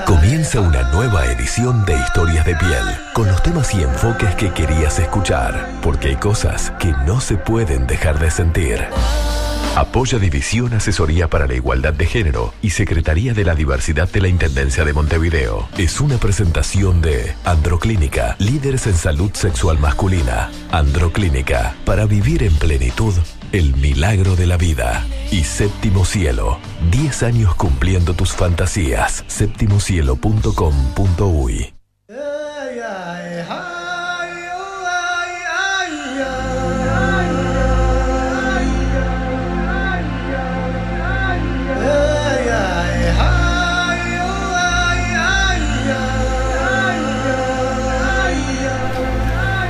Comienza una nueva edición de Historias de Piel, con los temas y enfoques que querías escuchar, porque hay cosas que no se pueden dejar de sentir. Apoya División Asesoría para la Igualdad de Género y Secretaría de la Diversidad de la Intendencia de Montevideo. Es una presentación de Androclínica, líderes en salud sexual masculina. Androclínica, para vivir en plenitud el milagro de la vida. Y Séptimo Cielo, 10 años cumpliendo tus fantasías. septimocielo.com.uy.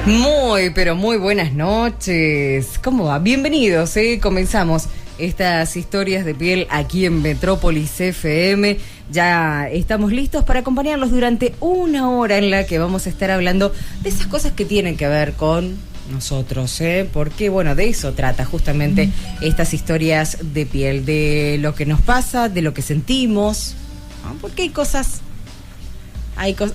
Muy, pero muy buenas noches. ¿Cómo va? Bienvenidos, comenzamos estas historias de piel aquí en Metrópolis FM. Ya estamos listos para acompañarlos durante una hora en la que vamos a estar hablando de esas cosas que tienen que ver con nosotros, porque bueno, de eso trata justamente estas historias de piel, de lo que nos pasa, de lo que sentimos, ¿no? Porque hay cosas...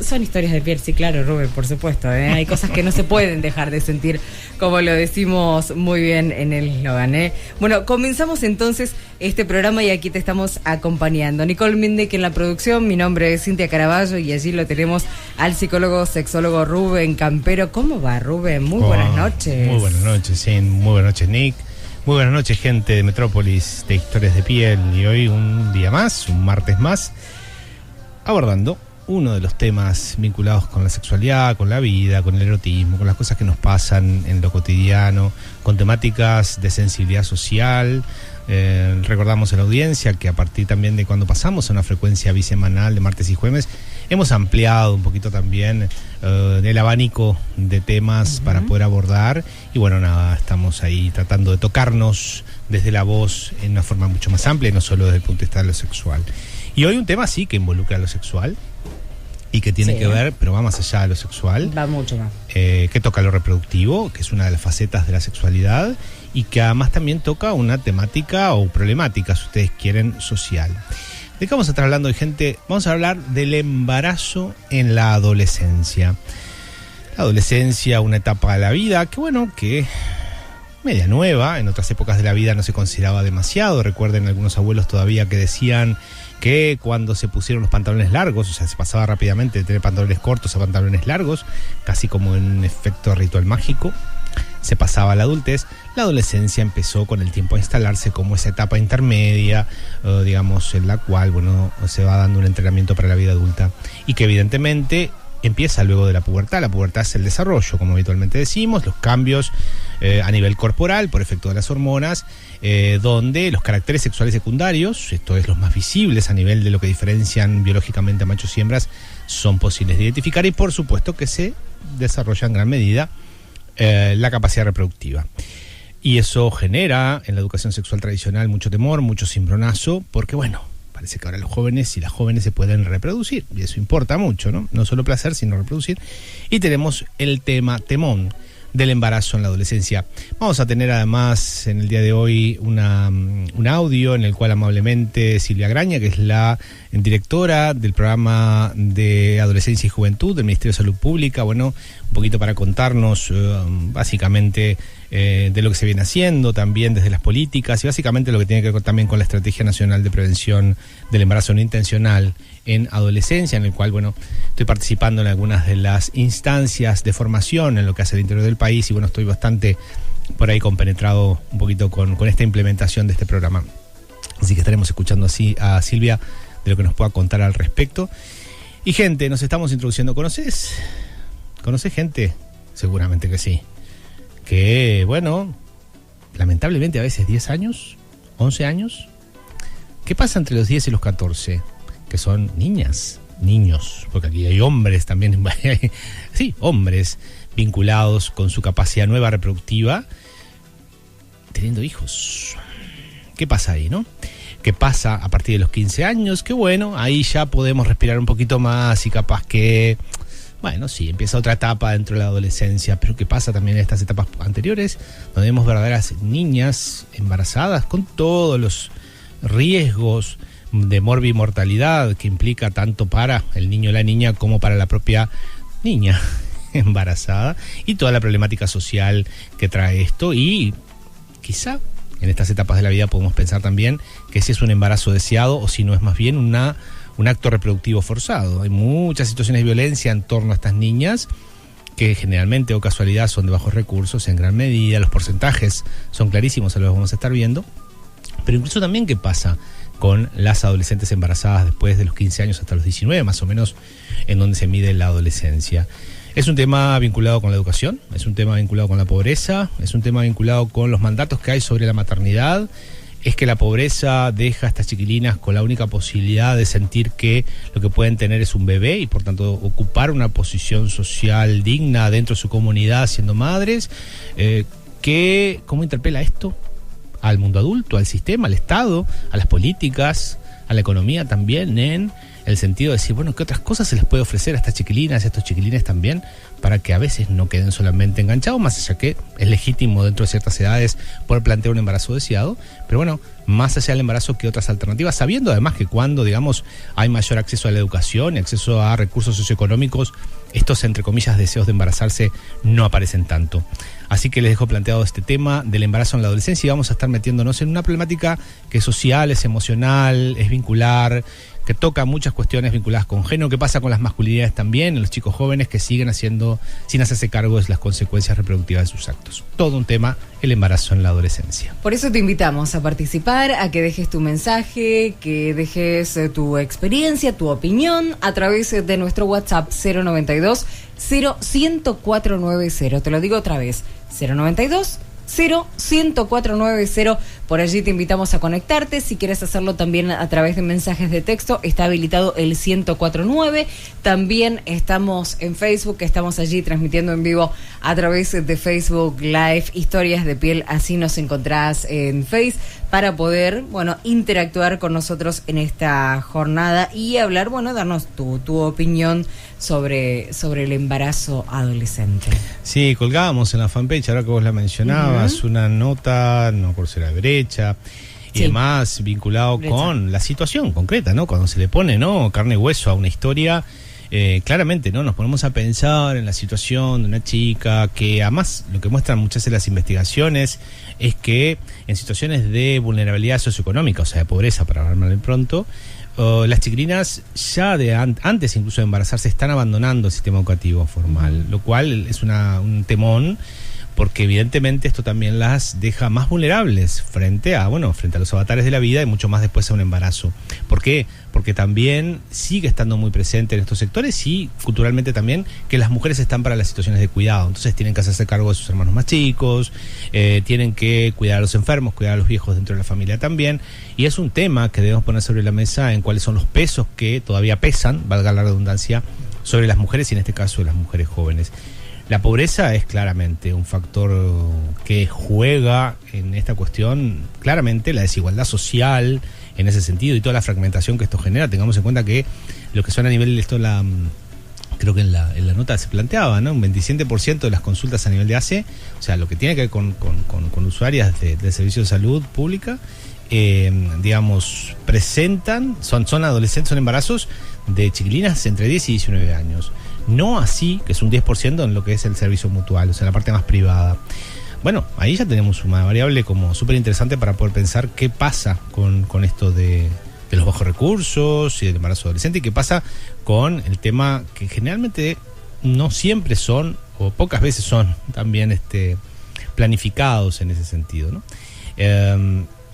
son historias de piel, sí, claro, Rubén, por supuesto, hay cosas que no se pueden dejar de sentir, como lo decimos muy bien en el eslogan, Bueno, comenzamos entonces este programa y aquí te estamos acompañando. Nicole Mendek en la producción, mi nombre es Cintia Caraballo y allí lo tenemos al psicólogo, sexólogo Rubén Campero. ¿Cómo va, Rubén? Muy buenas noches. Muy buenas noches, sí, muy buenas noches, Nick. Muy buenas noches, gente de Metrópolis, de Historias de Piel. Y hoy un día más, un martes más, abordando uno de los temas vinculados con la sexualidad, con la vida, con el erotismo, con las cosas que nos pasan en lo cotidiano, con temáticas de sensibilidad social. Recordamos a la audiencia que a partir también de cuando pasamos a una frecuencia bisemanal de martes y jueves, hemos ampliado un poquito también el abanico de temas para poder abordar. Y bueno, nada, estamos ahí tratando de tocarnos desde la voz en una forma mucho más amplia y no solo desde el punto de vista de lo sexual. Y hoy un tema sí que involucra lo sexual y que tiene que ver, pero va más allá de lo sexual. Va mucho más. Que toca lo reproductivo, que es una de las facetas de la sexualidad, y que además también toca una temática o problemática, si ustedes quieren, social. ¿De qué vamos a estar hablando hoy, gente? Vamos a hablar del embarazo en la adolescencia. La adolescencia, una etapa de la vida que, bueno, que media nueva. En otras épocas de la vida no se consideraba demasiado. Recuerden algunos abuelos todavía que decían que cuando se pusieron los pantalones largos, o sea, se pasaba rápidamente de tener pantalones cortos a pantalones largos, casi como en un efecto ritual mágico, se pasaba a la adultez. La adolescencia empezó con el tiempo a instalarse como esa etapa intermedia, digamos, en la cual, bueno, se va dando un entrenamiento para la vida adulta y que evidentemente empieza luego de la pubertad. La pubertad es el desarrollo, como habitualmente decimos, los cambios a nivel corporal por efecto de las hormonas, donde los caracteres sexuales secundarios, esto es los más visibles a nivel de lo que diferencian biológicamente a machos y hembras, son posibles de identificar y por supuesto que se desarrolla en gran medida la capacidad reproductiva. Y eso genera en la educación sexual tradicional mucho temor, mucho cimbronazo, porque bueno, parece que ahora los jóvenes y las jóvenes se pueden reproducir, y eso importa mucho, ¿no? No solo placer, sino reproducir. Y tenemos el temón del embarazo en la adolescencia. Vamos a tener además en el día de hoy un audio en el cual amablemente Silvia Graña, que es la directora del programa de Adolescencia y Juventud del Ministerio de Salud Pública, bueno, un poquito para contarnos básicamente de lo que se viene haciendo, también desde las políticas y básicamente lo que tiene que ver también con la Estrategia Nacional de Prevención del Embarazo No Intencional en Adolescencia, en el cual, bueno, estoy participando en algunas de las instancias de formación en lo que hace el interior del país y, bueno, estoy bastante por ahí compenetrado un poquito con esta implementación de este programa. Así que estaremos escuchando así a Silvia de lo que nos pueda contar al respecto. Y, gente, nos estamos introduciendo. ¿Conoces gente? Seguramente que sí. Que, bueno, lamentablemente a veces 10 años, 11 años. ¿Qué pasa entre los 10 y los 14? Que son niños, porque aquí hay hombres también, sí, hombres vinculados con su capacidad nueva reproductiva, teniendo hijos. ¿Qué pasa ahí, no? ¿Qué pasa a partir de los 15 años? Que bueno, ahí ya podemos respirar un poquito más y capaz que, bueno, sí, empieza otra etapa dentro de la adolescencia, pero ¿qué pasa también en estas etapas anteriores? Donde vemos verdaderas niñas embarazadas con todos los riesgos de morbimortalidad que implica tanto para el niño o la niña como para la propia niña embarazada, y toda la problemática social que trae esto. Y quizá en estas etapas de la vida podemos pensar también que si es un embarazo deseado o si no es más bien un acto reproductivo forzado. Hay muchas situaciones de violencia en torno a estas niñas que generalmente o casualidad son de bajos recursos en gran medida. Los porcentajes son clarísimos, ahora los vamos a estar viendo. Pero incluso también qué pasa con las adolescentes embarazadas después de los 15 años hasta los 19, más o menos, en donde se mide la adolescencia. Es un tema vinculado con la educación, es un tema vinculado con la pobreza, es un tema vinculado con los mandatos que hay sobre la maternidad. Es que la pobreza deja a estas chiquilinas con la única posibilidad de sentir que lo que pueden tener es un bebé y por tanto ocupar una posición social digna dentro de su comunidad siendo madres. ¿Cómo interpela esto al mundo adulto, al sistema, al Estado, a las políticas, a la economía también, en el sentido de decir, bueno, ¿qué otras cosas se les puede ofrecer a estas chiquilinas y a estos chiquilines también para que a veces no queden solamente enganchados, más allá que es legítimo dentro de ciertas edades poder plantear un embarazo deseado, pero bueno, más allá del embarazo que otras alternativas, sabiendo además que cuando, digamos, hay mayor acceso a la educación y acceso a recursos socioeconómicos, estos, entre comillas, deseos de embarazarse no aparecen tanto. Así que les dejo planteado este tema del embarazo en la adolescencia y vamos a estar metiéndonos en una problemática que es social, es emocional, es vincular, que toca muchas cuestiones vinculadas con género, que pasa con las masculinidades también, en los chicos jóvenes que siguen haciendo, sin hacerse cargo de las consecuencias reproductivas de sus actos. Todo un tema, el embarazo en la adolescencia. Por eso te invitamos a participar, a que dejes tu mensaje, que dejes tu experiencia, tu opinión, a través de nuestro WhatsApp 092 0100490. Te lo digo otra vez, 092 0100490. Por allí te invitamos a conectarte. Si quieres hacerlo también a través de mensajes de texto, está habilitado el 1049. También estamos en Facebook, estamos allí transmitiendo en vivo a través de Facebook Live, Historias de Piel. Así nos encontrás en Face para poder, bueno, interactuar con nosotros en esta jornada y hablar, bueno, darnos tu opinión sobre el embarazo adolescente. Sí, colgábamos en la fanpage, ahora que vos la mencionabas, una nota, no por ser la brecha, y sí, además vinculado con la situación concreta, ¿no? Cuando se le pone, ¿no?, carne y hueso a una historia, claramente, ¿no?, nos ponemos a pensar en la situación de una chica que además lo que muestran muchas de las investigaciones es que en situaciones de vulnerabilidad socioeconómica, o sea, de pobreza, para hablar mal pronto, las chiquilinas ya antes incluso de embarazarse están abandonando el sistema educativo formal, lo cual es un temón, porque evidentemente esto también las deja más vulnerables frente a los avatares de la vida y mucho más después a un embarazo. ¿Por qué? Porque también sigue estando muy presente en estos sectores y culturalmente también que las mujeres están para las situaciones de cuidado, entonces tienen que hacerse cargo de sus hermanos más chicos, tienen que cuidar a los enfermos, cuidar a los viejos dentro de la familia también, y es un tema que debemos poner sobre la mesa en cuáles son los pesos que todavía pesan, valga la redundancia, sobre las mujeres y en este caso las mujeres jóvenes. La pobreza es claramente un factor que juega en esta cuestión, claramente la desigualdad social en ese sentido y toda la fragmentación que esto genera. Tengamos en cuenta que lo que son a nivel de esto, creo que en la nota se planteaba, ¿no?, un 27% de las consultas a nivel de ACE, o sea, lo que tiene que ver con usuarias del servicio de salud pública, digamos, presentan, son adolescentes, son embarazos de chiquilinas entre 10 y 19 años. No así, que es un 10% en lo que es el servicio mutual, o sea, la parte más privada. Bueno, ahí ya tenemos una variable como súper interesante para poder pensar qué pasa con esto de los bajos recursos y del embarazo adolescente, y qué pasa con el tema que generalmente no siempre son, o pocas veces son también planificados en ese sentido, ¿no?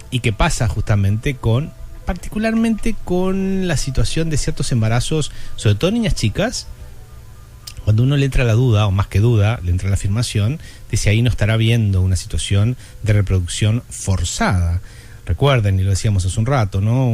Y qué pasa justamente particularmente con la situación de ciertos embarazos, sobre todo niñas chicas, cuando uno le entra la duda, o más que duda, le entra la afirmación de si ahí no estará habiendo una situación de reproducción forzada. Recuerden, y lo decíamos hace un rato, ¿no?,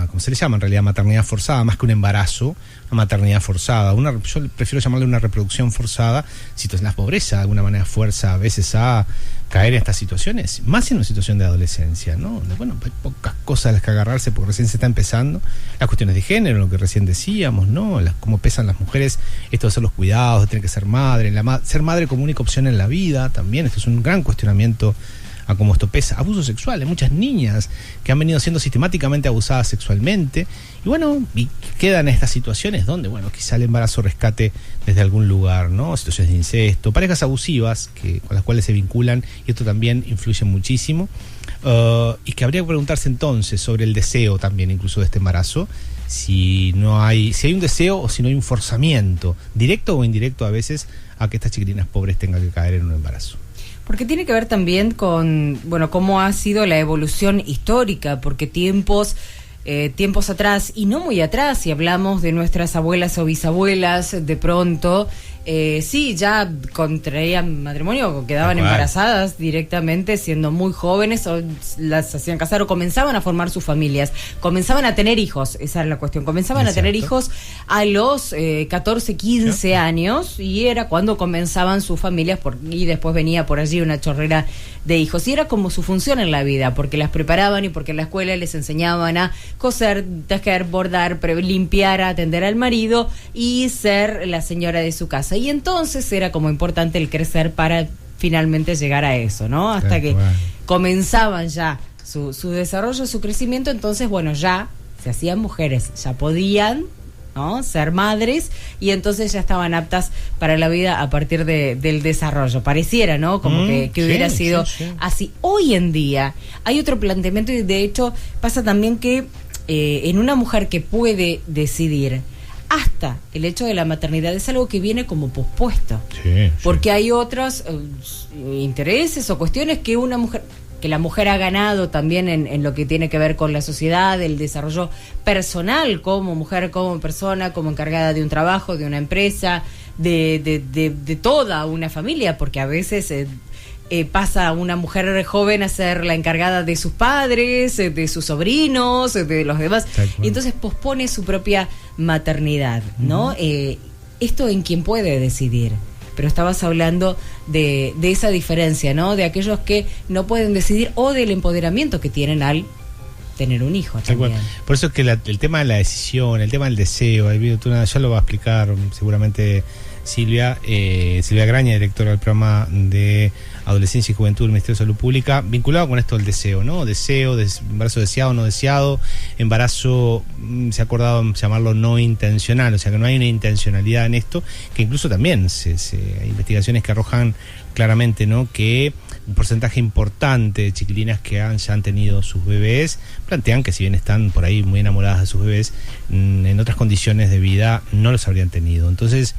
¿cómo se le llama en realidad? Maternidad forzada, más que un embarazo, una maternidad forzada. Yo prefiero llamarle una reproducción forzada, si la pobreza de alguna manera fuerza a veces a caer en estas situaciones, más en una situación de adolescencia, ¿no? Bueno, hay pocas cosas a las que agarrarse porque recién se está empezando. Las cuestiones de género, lo que recién decíamos, ¿no? Cómo pesan las mujeres, esto de hacer los cuidados, de tener que ser madre, ser madre como única opción en la vida también. Esto es un gran cuestionamiento a como esto pesa, abuso sexual, hay muchas niñas que han venido siendo sistemáticamente abusadas sexualmente, y bueno, y quedan estas situaciones donde, bueno, quizá el embarazo rescate desde algún lugar, ¿no? Situaciones de incesto, parejas abusivas con las cuales se vinculan, y esto también influye muchísimo, y que habría que preguntarse entonces sobre el deseo también, incluso de este embarazo, si hay un deseo o si no hay un forzamiento, directo o indirecto a veces, a que estas chiquilinas pobres tengan que caer en un embarazo. Porque tiene que ver también con, bueno, cómo ha sido la evolución histórica, porque tiempos atrás, y no muy atrás, si hablamos de nuestras abuelas o bisabuelas, de pronto, sí, ya contraían matrimonio o quedaban embarazadas directamente siendo muy jóvenes, o las hacían casar o comenzaban a formar sus familias, comenzaban a tener hijos, esa era la cuestión, comenzaban a tener hijos a los 14, 15 años, y era cuando comenzaban sus familias, y después venía por allí una chorrera de hijos, y era como su función en la vida, porque las preparaban y porque en la escuela les enseñaban a coser, tejer, bordar, limpiar, atender al marido y ser la señora de su casa. Y entonces era como importante el crecer para finalmente llegar a eso, ¿no? Hasta que comenzaban ya su desarrollo, su crecimiento, entonces, bueno, ya se hacían mujeres, ya podían, ¿no?, ser madres, y entonces ya estaban aptas para la vida a partir del desarrollo. Pareciera, ¿no?, como que hubiera sido así. Hoy en día hay otro planteamiento, y de hecho pasa también que en una mujer que puede decidir, hasta el hecho de la maternidad es algo que viene como pospuesto, porque hay otros intereses o cuestiones que la mujer ha ganado también en lo que tiene que ver con la sociedad, el desarrollo personal como mujer, como persona, como encargada de un trabajo, de una empresa, de toda una familia, porque a veces pasa una mujer joven a ser la encargada de sus padres, de sus sobrinos, de los demás, y entonces pospone su propia maternidad, ¿no? Esto en quien puede decidir. Pero estabas hablando de esa diferencia, ¿no? De aquellos que no pueden decidir, o del empoderamiento que tienen al tener un hijo también. Por eso es que el tema de la decisión, el tema del deseo, ya lo va a explicar seguramente Silvia Graña, directora del programa de Adolescencia y Juventud del Ministerio de Salud Pública, vinculado con esto del deseo, ¿no? Embarazo deseado, no deseado, embarazo, se ha acordado llamarlo no intencional, o sea que no hay una intencionalidad en esto, que incluso también hay investigaciones que arrojan claramente, ¿no?, que un porcentaje importante de chiquilinas que ya han tenido sus bebés plantean que si bien están por ahí muy enamoradas de sus bebés, en otras condiciones de vida no los habrían tenido. Entonces,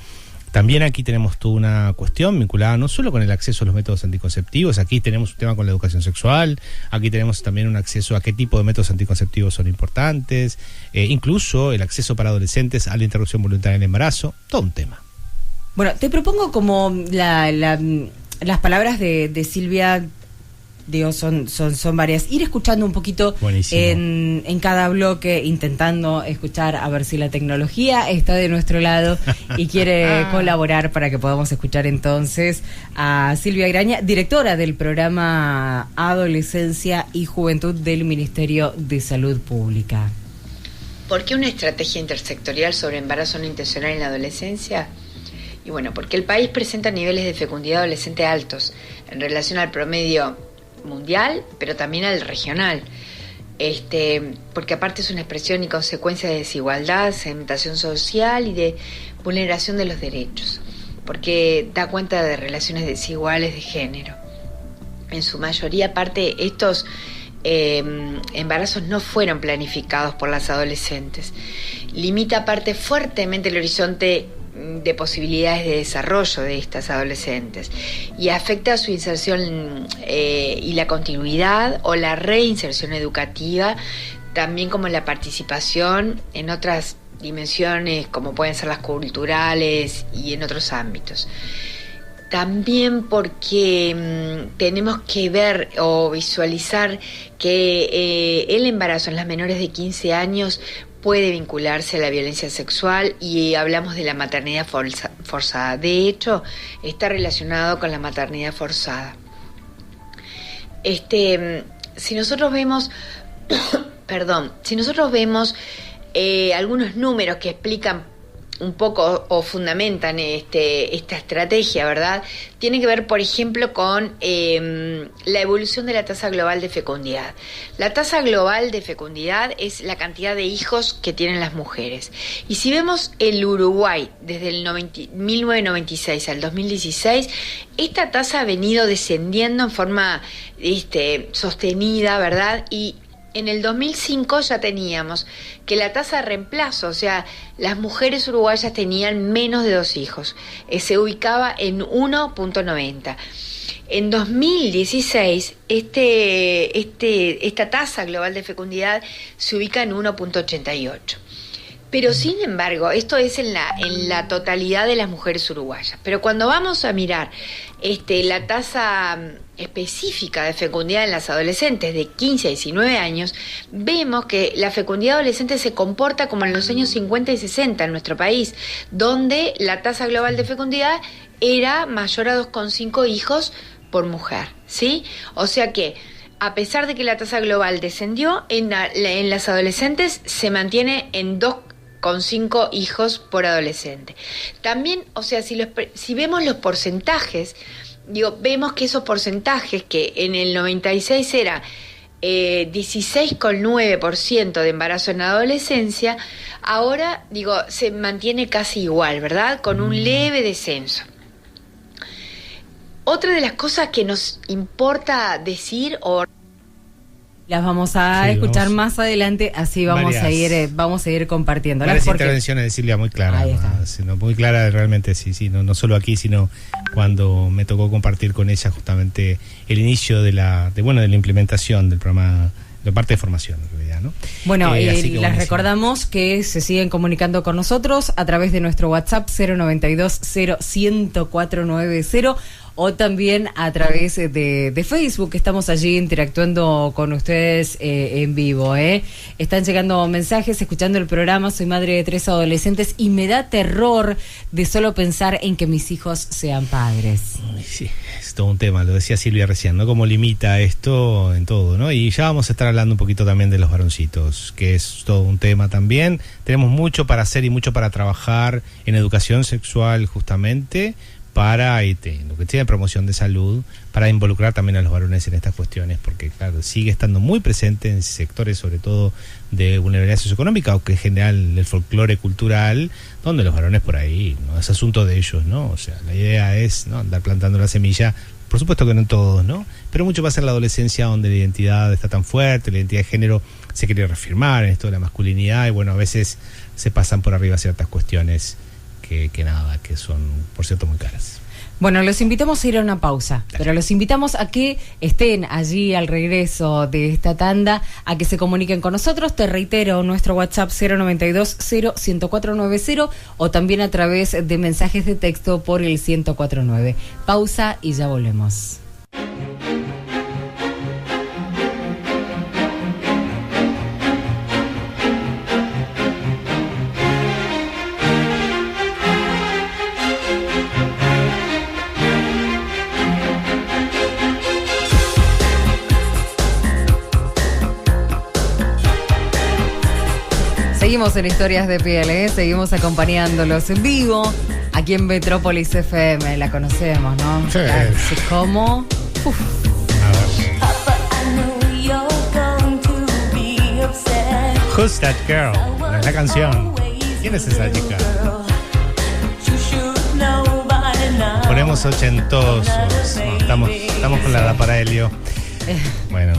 también aquí tenemos toda una cuestión vinculada no solo con el acceso a los métodos anticonceptivos, aquí tenemos un tema con la educación sexual, aquí tenemos también un acceso a qué tipo de métodos anticonceptivos son importantes, incluso el acceso para adolescentes a la interrupción voluntaria del embarazo, todo un tema. Bueno, te propongo como las palabras de Silvia, digo, son varias, ir escuchando un poquito en cada bloque, intentando escuchar a ver si la tecnología está de nuestro lado y quiere colaborar para que podamos escuchar entonces a Silvia Graña, directora del programa Adolescencia y Juventud del Ministerio de Salud Pública. ¿Por qué una estrategia intersectorial sobre embarazo no intencional en la adolescencia? Y bueno, porque el país presenta niveles de fecundidad adolescente altos en relación al promedio mundial, pero también al regional. Porque aparte es una expresión y consecuencia de desigualdad, segmentación social y de vulneración de los derechos, porque da cuenta de relaciones desiguales de género. En su mayoría, aparte, estos embarazos no fueron planificados por las adolescentes. Limita aparte fuertemente el horizonte de posibilidades de desarrollo de estas adolescentes y afecta su inserción y la continuidad o la reinserción educativa, también como la participación en otras dimensiones como pueden ser las culturales y en otros ámbitos. También porque tenemos que ver o visualizar que el embarazo en las menores de 15 años puede vincularse a la violencia sexual, y hablamos de la maternidad forzada. De hecho, está relacionado con la maternidad forzada. Si nosotros vemos, algunos números que explican un poco o fundamentan esta estrategia, ¿verdad? Tiene que ver, por ejemplo, con la evolución de la tasa global de fecundidad. La tasa global de fecundidad es la cantidad de hijos que tienen las mujeres. Y si vemos el Uruguay desde el 1996 al 2016, esta tasa ha venido descendiendo en forma sostenida, ¿verdad? Y en el 2005 ya teníamos que la tasa de reemplazo, o sea, las mujeres uruguayas tenían menos de 2 hijos, se ubicaba en 1.90. En 2016, esta tasa global de fecundidad se ubica en 1.88. Pero sin embargo, esto es en la totalidad de las mujeres uruguayas. Pero cuando vamos a mirar la tasa específica de fecundidad en las adolescentes de 15 a 19 años, vemos que la fecundidad adolescente se comporta como en los años 50 y 60 en nuestro país, donde la tasa global de fecundidad era mayor a 2,5 hijos por mujer, ¿sí? O sea que, a pesar de que la tasa global descendió, en las adolescentes se mantiene en 2,5 hijos por adolescente. También, o sea, si vemos los porcentajes, vemos que esos porcentajes que en el 96 era 16,9% de embarazo en adolescencia, ahora, se mantiene casi igual, ¿verdad? Con un leve descenso. Otra de las cosas que nos importa decir las vamos a escuchar más adelante, así vamos a ir compartiendo. Varias intervenciones de Silvia muy claras, muy clara realmente, sí, no solo aquí, sino cuando me tocó compartir con ella justamente el inicio de la implementación del programa, la parte de formación en realidad, ¿no? Bueno, les recordamos que se siguen comunicando con nosotros a través de nuestro WhatsApp 092-010-490 o también a través de Facebook. Estamos allí interactuando con ustedes en vivo. Están llegando mensajes, escuchando el programa. Soy madre de 3 adolescentes y me da terror de solo pensar en que mis hijos sean padres. Sí, es todo un tema, lo decía Silvia recién, ¿no? Cómo limita esto en todo, ¿no? Y ya vamos a estar hablando un poquito también de los varoncitos, que es todo un tema también. Tenemos mucho para hacer y mucho para trabajar en educación sexual justamente, para lo que tiene promoción de salud, para involucrar también a los varones en estas cuestiones, porque claro, sigue estando muy presente en sectores sobre todo de vulnerabilidad socioeconómica, o que en general el folclore cultural, donde los varones por ahí, no es asunto de ellos, ¿no? O sea, la idea es, ¿no?, andar plantando la semilla, por supuesto que no en todos, ¿no? Pero mucho pasa en la adolescencia, donde la identidad está tan fuerte, la identidad de género se quiere reafirmar en esto de la masculinidad, y bueno, a veces se pasan por arriba ciertas cuestiones que son, por cierto, muy caras. Bueno, los invitamos a ir a una pausa, pero los invitamos a que estén allí al regreso de esta tanda, a que se comuniquen con nosotros. Te reitero, nuestro WhatsApp 092-0-10490 o también a través de mensajes de texto por el 1049. Pausa y ya volvemos. Seguimos en Historias de Piel, seguimos acompañándolos en vivo aquí en Metrópolis FM. La conocemos, ¿no? Sí. Así como... Who's That Girl? La canción. ¿Quién es esa chica? Ponemos ochentosos. No, estamos con la para Helio. Bueno.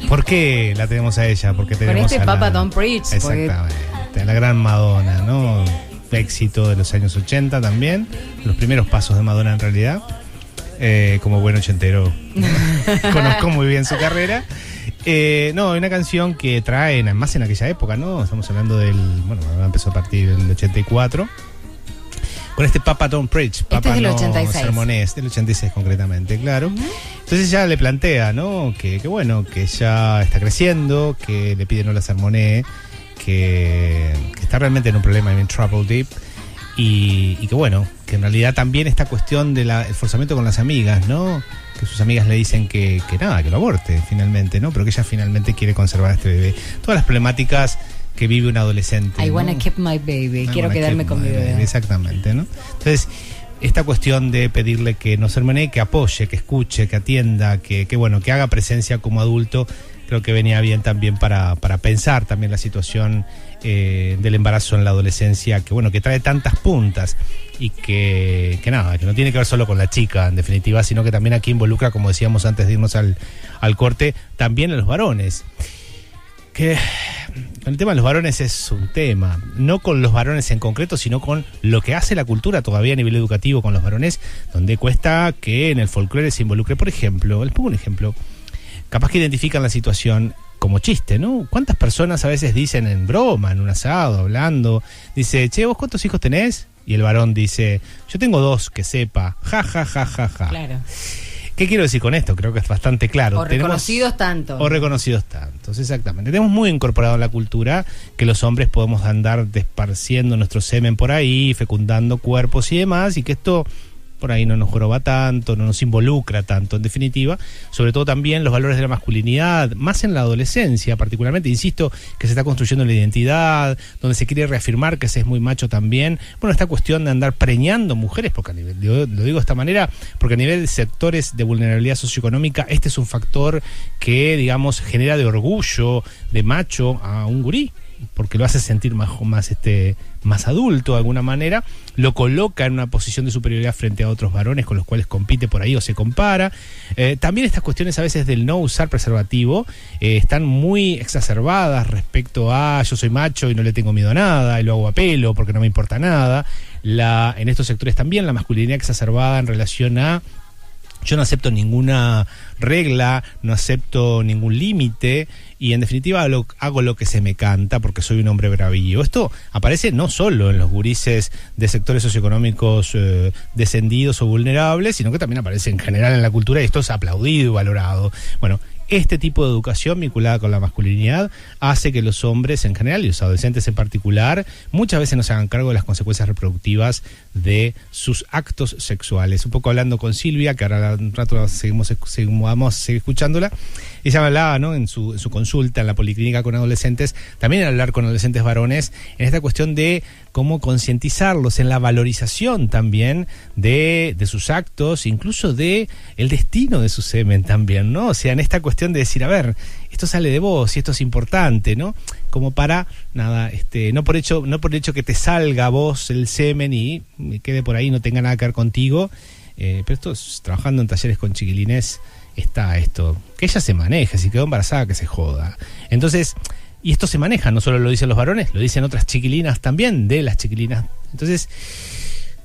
¿Por qué la tenemos a ella? Porque tenemos con Papa Don't Preach. Exactamente. La gran Madonna, ¿no? Éxito de los años 80 también. Los primeros pasos de Madonna en realidad. Como buen ochentero, conozco muy bien su carrera. Una canción que trae, más en aquella época, ¿no? Estamos hablando empezó a partir del 84. Con Papa Don't Preach, Papa del no 86. sermones, del 86 concretamente, claro. Uh-huh. Entonces ya le plantea, ¿no? Que ella está creciendo, que le pide no la sermonee, que está realmente en un problema, en trouble deep, y que en realidad también esta cuestión del forzamiento con las amigas, ¿no? Que sus amigas le dicen que lo aborte finalmente, ¿no? Pero que ella finalmente quiere conservar a este bebé. Todas las problemáticas que vive un adolescente. I wanna ¿no? keep my baby. Quiero quedarme con mi bebé. Exactamente, ¿no? Entonces, esta cuestión de pedirle que no se hermanee, que apoye, que escuche, que atienda, que haga presencia como adulto, creo que venía bien también para pensar también la situación del embarazo en la adolescencia, que trae tantas puntas y que no tiene que ver solo con la chica, en definitiva, sino que también aquí involucra, como decíamos antes de irnos al corte, también a los varones. Que el tema de los varones es un tema, no con los varones en concreto, sino con lo que hace la cultura todavía a nivel educativo con los varones, donde cuesta que en el folclore se involucre. Por ejemplo, les pongo un ejemplo, capaz que identifican la situación como chiste, ¿no? ¿Cuántas personas a veces dicen en broma, en un asado, hablando, dice, che, ¿vos cuántos hijos tenés? Y el varón dice, yo tengo 2, que sepa, ja, ja, ja, ja, ja. Claro. ¿Qué quiero decir con esto? Creo que es bastante claro. O reconocidos tantos. O reconocidos tantos, exactamente. Tenemos muy incorporado en la cultura que los hombres podemos andar desparciendo nuestro semen por ahí, fecundando cuerpos y demás, y que esto por ahí no nos joroba tanto, no nos involucra tanto, en definitiva. Sobre todo también los valores de la masculinidad, más en la adolescencia particularmente, insisto, que se está construyendo la identidad, donde se quiere reafirmar que se es muy macho también. Bueno, esta cuestión de andar preñando mujeres, porque a nivel, lo digo de esta manera, porque a nivel de sectores de vulnerabilidad socioeconómica, este es un factor que, digamos, genera de orgullo de macho a un gurí, porque lo hace sentir más adulto de alguna manera, lo coloca en una posición de superioridad frente a otros varones con los cuales compite por ahí o se compara. También estas cuestiones a veces del no usar preservativo están muy exacerbadas respecto a yo soy macho y no le tengo miedo a nada y lo hago a pelo porque no me importa nada. En estos sectores también la masculinidad exacerbada en relación a yo no acepto ninguna regla, no acepto ningún límite y en definitiva hago lo que se me canta porque soy un hombre bravío. Esto aparece no solo en los gurises de sectores socioeconómicos descendidos o vulnerables, sino que también aparece en general en la cultura y esto es aplaudido y valorado. Bueno, este tipo de educación vinculada con la masculinidad hace que los hombres en general y los adolescentes en particular muchas veces no se hagan cargo de las consecuencias reproductivas de sus actos sexuales. Un poco hablando con Silvia, que ahora un rato vamos a seguir escuchándola, ella me hablaba, ¿no?, en su consulta en la policlínica con adolescentes, también al hablar con adolescentes varones, en esta cuestión de cómo concientizarlos en la valorización también de sus actos, incluso de el destino de su semen también, ¿no? O sea, en esta cuestión de decir, a ver, esto sale de vos y esto es importante, ¿no? Como para, nada, no por hecho que te salga a vos el semen y quede por ahí, no tenga nada que ver contigo, pero esto es, trabajando en talleres con chiquilines, está esto, que ella se maneje, si quedó embarazada que se joda. Entonces, y esto se maneja, no solo lo dicen los varones, lo dicen otras chiquilinas también, de las chiquilinas. Entonces,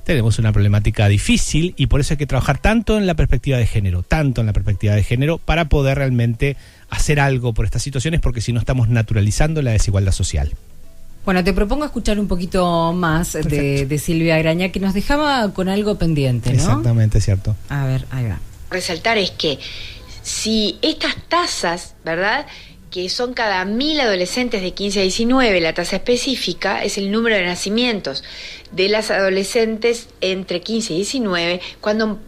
tenemos una problemática difícil y por eso hay que trabajar tanto en la perspectiva de género, para poder realmente hacer algo por estas situaciones, porque si no estamos naturalizando la desigualdad social. Bueno, te propongo escuchar un poquito más de Silvia Graña, que nos dejaba con algo pendiente, ¿no? Exactamente, cierto. A ver, ahí va. Resaltar es que si estas tasas, ¿verdad?, que son cada 1.000 adolescentes de 15 a 19, la tasa específica es el número de nacimientos de las adolescentes entre 15 y 19, cuando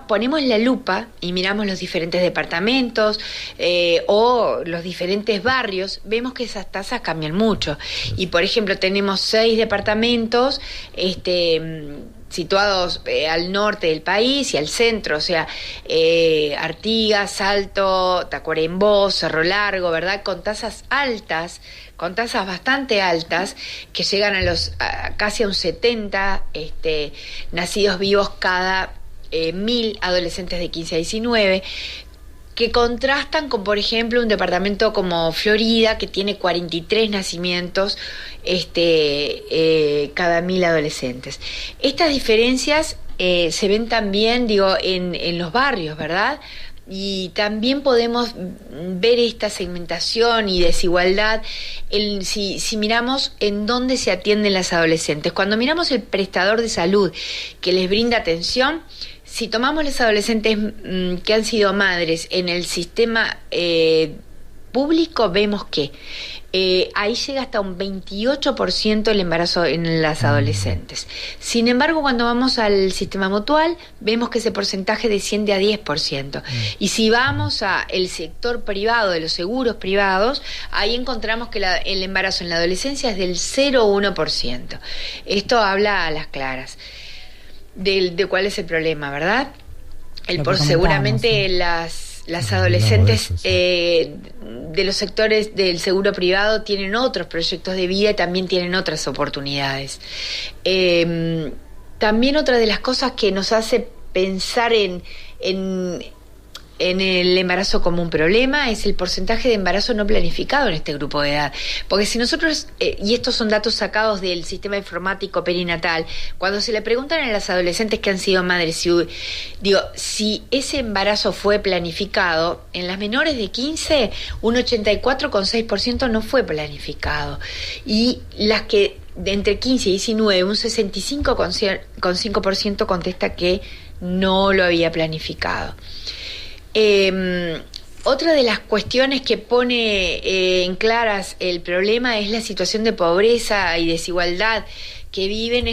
ponemos la lupa y miramos los diferentes departamentos o los diferentes barrios, vemos que esas tasas cambian mucho. Y por ejemplo, tenemos 6 departamentos situados al norte del país y al centro, o sea, Artigas, Salto, Tacuarembó, Cerro Largo, ¿verdad? Con tasas altas, con tasas bastante altas, que llegan a casi a un 70 nacidos vivos cada 1.000 adolescentes de 15 a 19, que contrastan con, por ejemplo, un departamento como Florida, que tiene 43 nacimientos cada 1.000 adolescentes. Estas diferencias se ven también, en los barrios, ¿verdad? Y también podemos ver esta segmentación y desigualdad si miramos en dónde se atienden las adolescentes. Cuando miramos el prestador de salud que les brinda atención, si tomamos las adolescentes que han sido madres en el sistema público, vemos que ahí llega hasta un 28% el embarazo en las adolescentes. Sin embargo, cuando vamos al sistema mutual, vemos que ese porcentaje desciende a 10%. Y si vamos al sector privado, de los seguros privados, ahí encontramos que el embarazo en la adolescencia es del 0,1%. Esto habla a las claras de cuál es el problema, ¿verdad? Seguramente las adolescentes de los sectores del seguro privado tienen otros proyectos de vida y también tienen otras oportunidades. También otra de las cosas que nos hace pensar en el embarazo como un problema es el porcentaje de embarazo no planificado en este grupo de edad. Porque si nosotros, y estos son datos sacados del sistema informático perinatal, cuando se le preguntan a las adolescentes que han sido madres, si ese embarazo fue planificado, en las menores de 15, un 84,6% no fue planificado. Y las que de entre 15 y 19, un 65,5% contesta que no lo había planificado. Otra de las cuestiones que pone en claras el problema es la situación de pobreza y desigualdad que viven,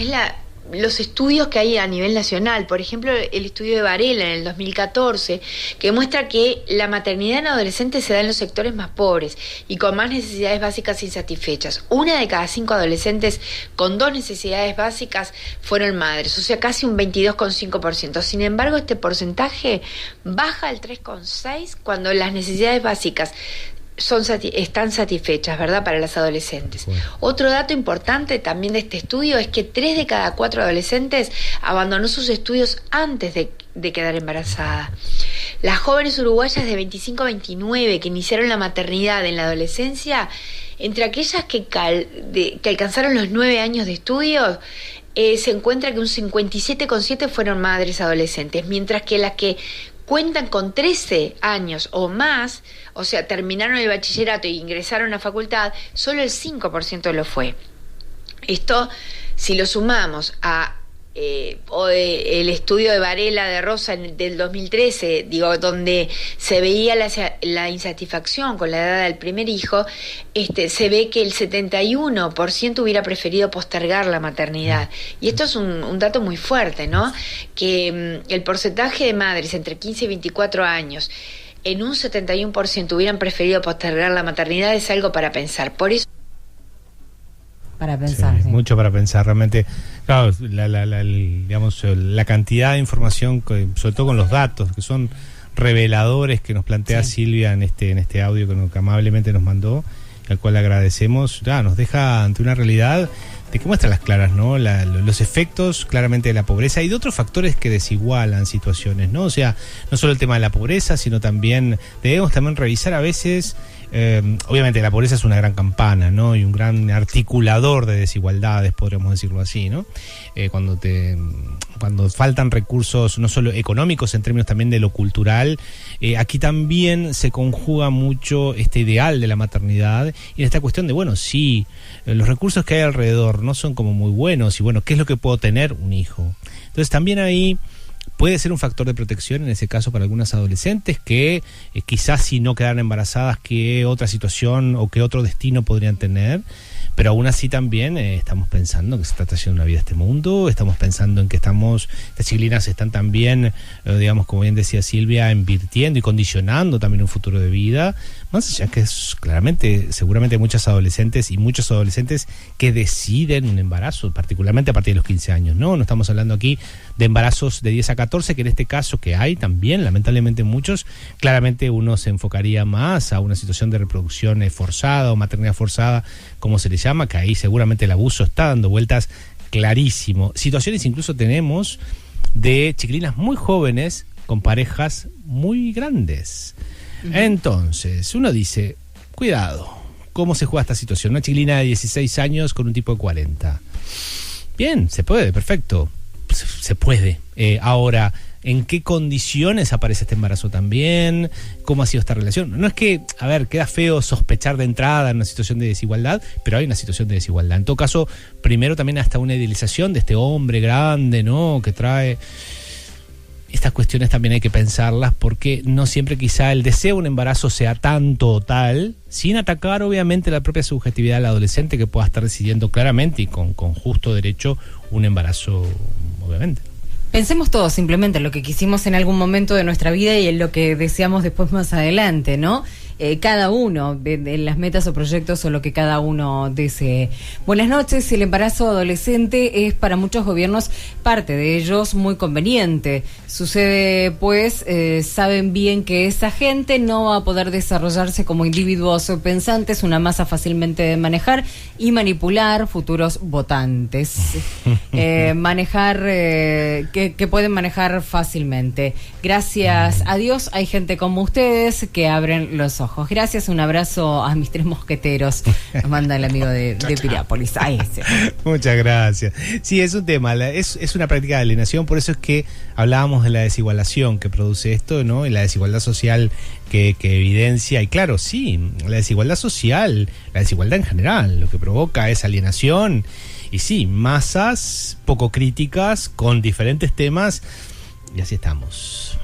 los estudios que hay a nivel nacional. Por ejemplo, el estudio de Varela en el 2014, que muestra que la maternidad en adolescentes se da en los sectores más pobres y con más necesidades básicas insatisfechas. 1 de cada 5 adolescentes con 2 necesidades básicas fueron madres, o sea, casi un 22,5%. Sin embargo, este porcentaje baja al 3,6% cuando las necesidades básicas están satisfechas, ¿verdad?, para las adolescentes. Bueno. Otro dato importante también de este estudio es que 3 de cada 4 adolescentes abandonó sus estudios antes de quedar embarazada. Las jóvenes uruguayas de 25 a 29 que iniciaron la maternidad en la adolescencia, entre aquellas que alcanzaron los 9 años de estudios, se encuentra que un 57,7% fueron madres adolescentes, mientras que las que cuentan con 13 años o más, o sea, terminaron el bachillerato e ingresaron a facultad, solo el 5% lo fue. Esto, si lo sumamos a el estudio de Varela de Rosa del 2013, donde se veía la insatisfacción con la edad del primer hijo, se ve que el 71% hubiera preferido postergar la maternidad. Y esto es un dato muy fuerte, ¿no? Que el porcentaje de madres entre 15 y 24 años, en un 71% hubieran preferido postergar la maternidad, es algo para pensar. Por eso para pensar. Sí. Mucho para pensar, realmente. Claro, la cantidad de información, sobre todo con los datos, que son reveladores, que nos plantea Silvia en este audio que amablemente nos mandó, al cual agradecemos, nos deja ante una realidad de que muestra las claras, ¿no? Los efectos claramente de la pobreza y de otros factores que desigualan situaciones, ¿no? O sea, no solo el tema de la pobreza, sino también debemos también revisar a veces. Obviamente la pobreza es una gran campana, ¿no? Y un gran articulador de desigualdades, podríamos decirlo así, ¿no? Cuando faltan recursos no solo económicos, en términos también de lo cultural, aquí también se conjuga mucho este ideal de la maternidad y en esta cuestión de, los recursos que hay alrededor no son como muy buenos y ¿qué es lo que puedo tener? Un hijo. Entonces también ahí puede ser un factor de protección en ese caso para algunas adolescentes que quizás si no quedaran embarazadas, qué otra situación o qué otro destino podrían tener, pero aún así también estamos pensando que se está trayendo una vida a este mundo, estamos pensando en que estas chiquilinas están también, como bien decía Silvia, invirtiendo y condicionando también un futuro de vida, más allá que es claramente, seguramente hay muchas adolescentes y muchos adolescentes que deciden un embarazo, particularmente a partir de los 15 años, ¿no? No estamos hablando aquí de embarazos de 10 a 14, que en este caso que hay también, lamentablemente muchos, claramente uno se enfocaría más a una situación de reproducción forzada o maternidad forzada, como se le llama, que ahí seguramente el abuso está dando vueltas clarísimo. Situaciones incluso tenemos de chiquilinas muy jóvenes con parejas muy grandes. Entonces, uno dice, cuidado, ¿cómo se juega esta situación? Una chiquilina de 16 años con un tipo de 40. Bien, se puede, perfecto. Se puede. Ahora, ¿en qué condiciones aparece este embarazo también? ¿Cómo ha sido esta relación? No es que, queda feo sospechar de entrada en una situación de desigualdad, pero hay una situación de desigualdad. En todo caso, primero también hasta una idealización de este hombre grande, ¿no? Que trae estas cuestiones también hay que pensarlas, porque no siempre quizá el deseo de un embarazo sea tanto o tal, sin atacar obviamente la propia subjetividad del adolescente, que pueda estar decidiendo claramente y con justo derecho un embarazo, obviamente. Pensemos todos simplemente en lo que quisimos en algún momento de nuestra vida y en lo que deseamos después más adelante, ¿no? Cada uno, de las metas o proyectos o lo que cada uno desee. Buenas noches. El embarazo adolescente es para muchos gobiernos, parte de ellos, muy conveniente. Sucede, pues, saben bien que esa gente no va a poder desarrollarse como individuos pensantes, una masa fácilmente de manejar y manipular futuros votantes. Manejar, que pueden manejar fácilmente. Gracias a Dios hay gente como ustedes que abren los ojos. Gracias, un abrazo a mis 3 mosqueteros. Nos manda el amigo de Piriápolis. Ahí sí. Muchas gracias. Sí, es un tema, es una práctica de alienación, por eso es que hablábamos de la desigualación que produce esto, ¿no? Y la desigualdad social que evidencia, y claro, sí, la desigualdad social, la desigualdad en general, lo que provoca es alienación, y sí, masas poco críticas con diferentes temas, y así estamos.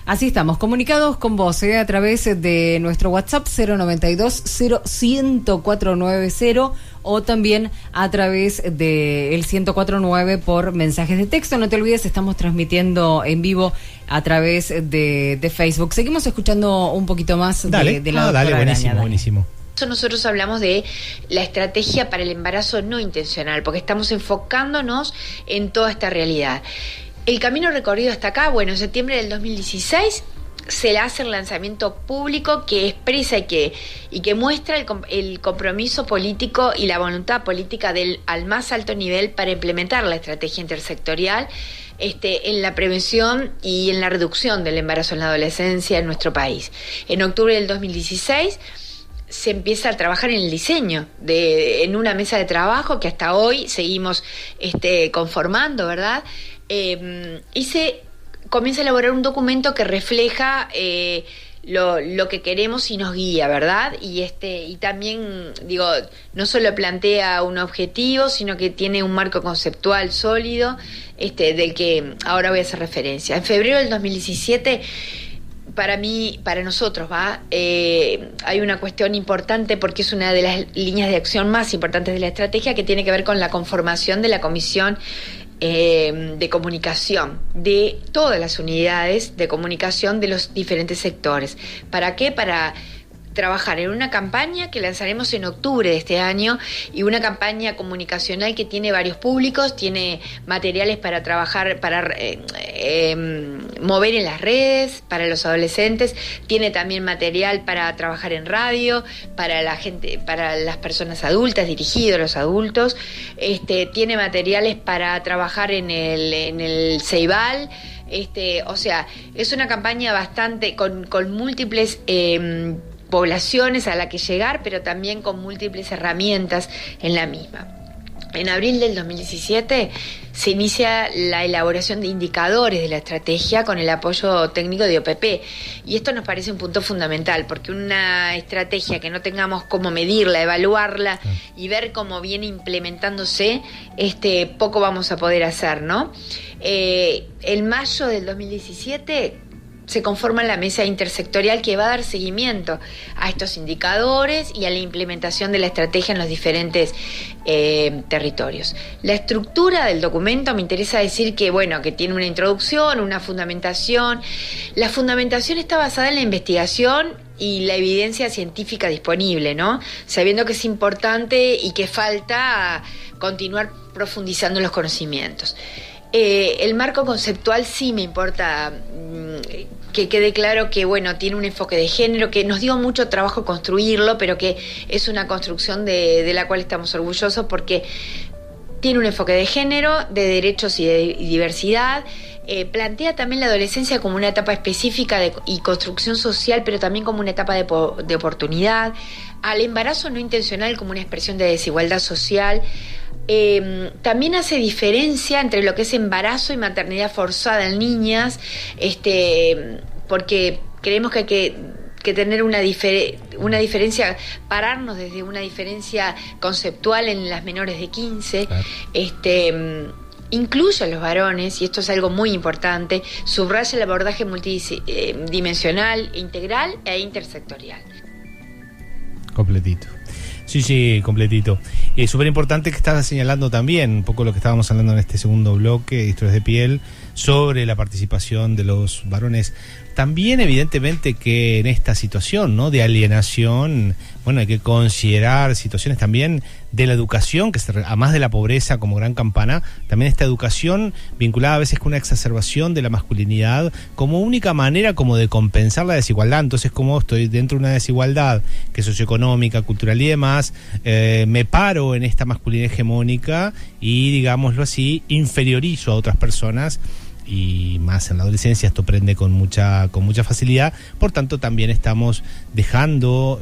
Así estamos, comunicados con vos a través de nuestro WhatsApp 092-010-490 o también a través del 1049 por mensajes de texto. No te olvides, estamos transmitiendo en vivo a través de Facebook. Seguimos escuchando un poquito más de la doctora dale, buenísimo, Araña. buenísimo. Nosotros hablamos de la estrategia para el embarazo no intencional, porque estamos enfocándonos en toda esta realidad. El camino recorrido hasta acá, bueno, en septiembre del 2016 se le hace el lanzamiento público que expresa y que muestra el compromiso político y la voluntad política al más alto nivel para implementar la estrategia intersectorial en la prevención y en la reducción del embarazo en la adolescencia en nuestro país. En octubre del 2016 se empieza a trabajar en el diseño en una mesa de trabajo que hasta hoy seguimos conformando, ¿verdad? Y se comienza a elaborar un documento que refleja lo que queremos y nos guía, ¿verdad? Y también, digo, no solo plantea un objetivo, sino que tiene un marco conceptual sólido, del que ahora voy a hacer referencia. En febrero del 2017, para nosotros, hay una cuestión importante porque es una de las líneas de acción más importantes de la estrategia, que tiene que ver con la conformación de la Comisión de comunicación de todas las unidades de comunicación de los diferentes sectores. ¿Para qué? Para trabajar en una campaña que lanzaremos en octubre de este año, y una campaña comunicacional que tiene varios públicos, tiene materiales para trabajar, para mover en las redes para los adolescentes, tiene también material para trabajar en radio, para la gente, para las personas adultas, dirigido a los adultos, tiene materiales para trabajar en el Ceibal, o sea, es una campaña bastante con múltiples poblaciones a la que llegar, pero también con múltiples herramientas en la misma. En abril del 2017 se inicia la elaboración de indicadores de la estrategia con el apoyo técnico de OPP, y esto nos parece un punto fundamental, porque una estrategia que no tengamos cómo medirla, evaluarla y ver cómo viene implementándose, poco vamos a poder hacer, ¿no? En mayo del 2017 se conforma la mesa intersectorial que va a dar seguimiento a estos indicadores y a la implementación de la estrategia en los diferentes territorios. La estructura del documento, me interesa decir que, bueno, que tiene una introducción, una fundamentación. La fundamentación está basada en la investigación y la evidencia científica disponible, ¿no? Sabiendo que es importante y que falta continuar profundizando los conocimientos. El marco conceptual sí me importa que quede claro que, bueno, tiene un enfoque de género, que nos dio mucho trabajo construirlo, pero que es una construcción de la cual estamos orgullosos, porque tiene un enfoque de género, de derechos y de diversidad. Plantea también la adolescencia como una etapa específica y construcción social, pero también como una etapa de oportunidad. Al embarazo no intencional como una expresión de desigualdad social. También hace diferencia entre lo que es embarazo y maternidad forzada en niñas, porque creemos que hay que tener una diferencia, pararnos desde una diferencia conceptual en las menores de 15, claro. incluye a los varones, y esto es algo muy importante, subraya el abordaje multidimensional, integral e intersectorial. Completito. Sí, completito. Súper importante que estás señalando también un poco lo que estábamos hablando en este segundo bloque, Historias de Piel, sobre la participación de los varones. También evidentemente que en esta situación, ¿no?, de alienación, bueno, hay que considerar situaciones también de la educación, que además de la pobreza como gran campana, también esta educación vinculada a veces con una exacerbación de la masculinidad como única manera como de compensar la desigualdad. Entonces, como estoy dentro de una desigualdad que es socioeconómica, cultural y demás, me paro en esta masculinidad hegemónica y, digámoslo así, inferiorizo a otras personas. Y más en la adolescencia esto prende con mucha facilidad. Por tanto, también estamos dejando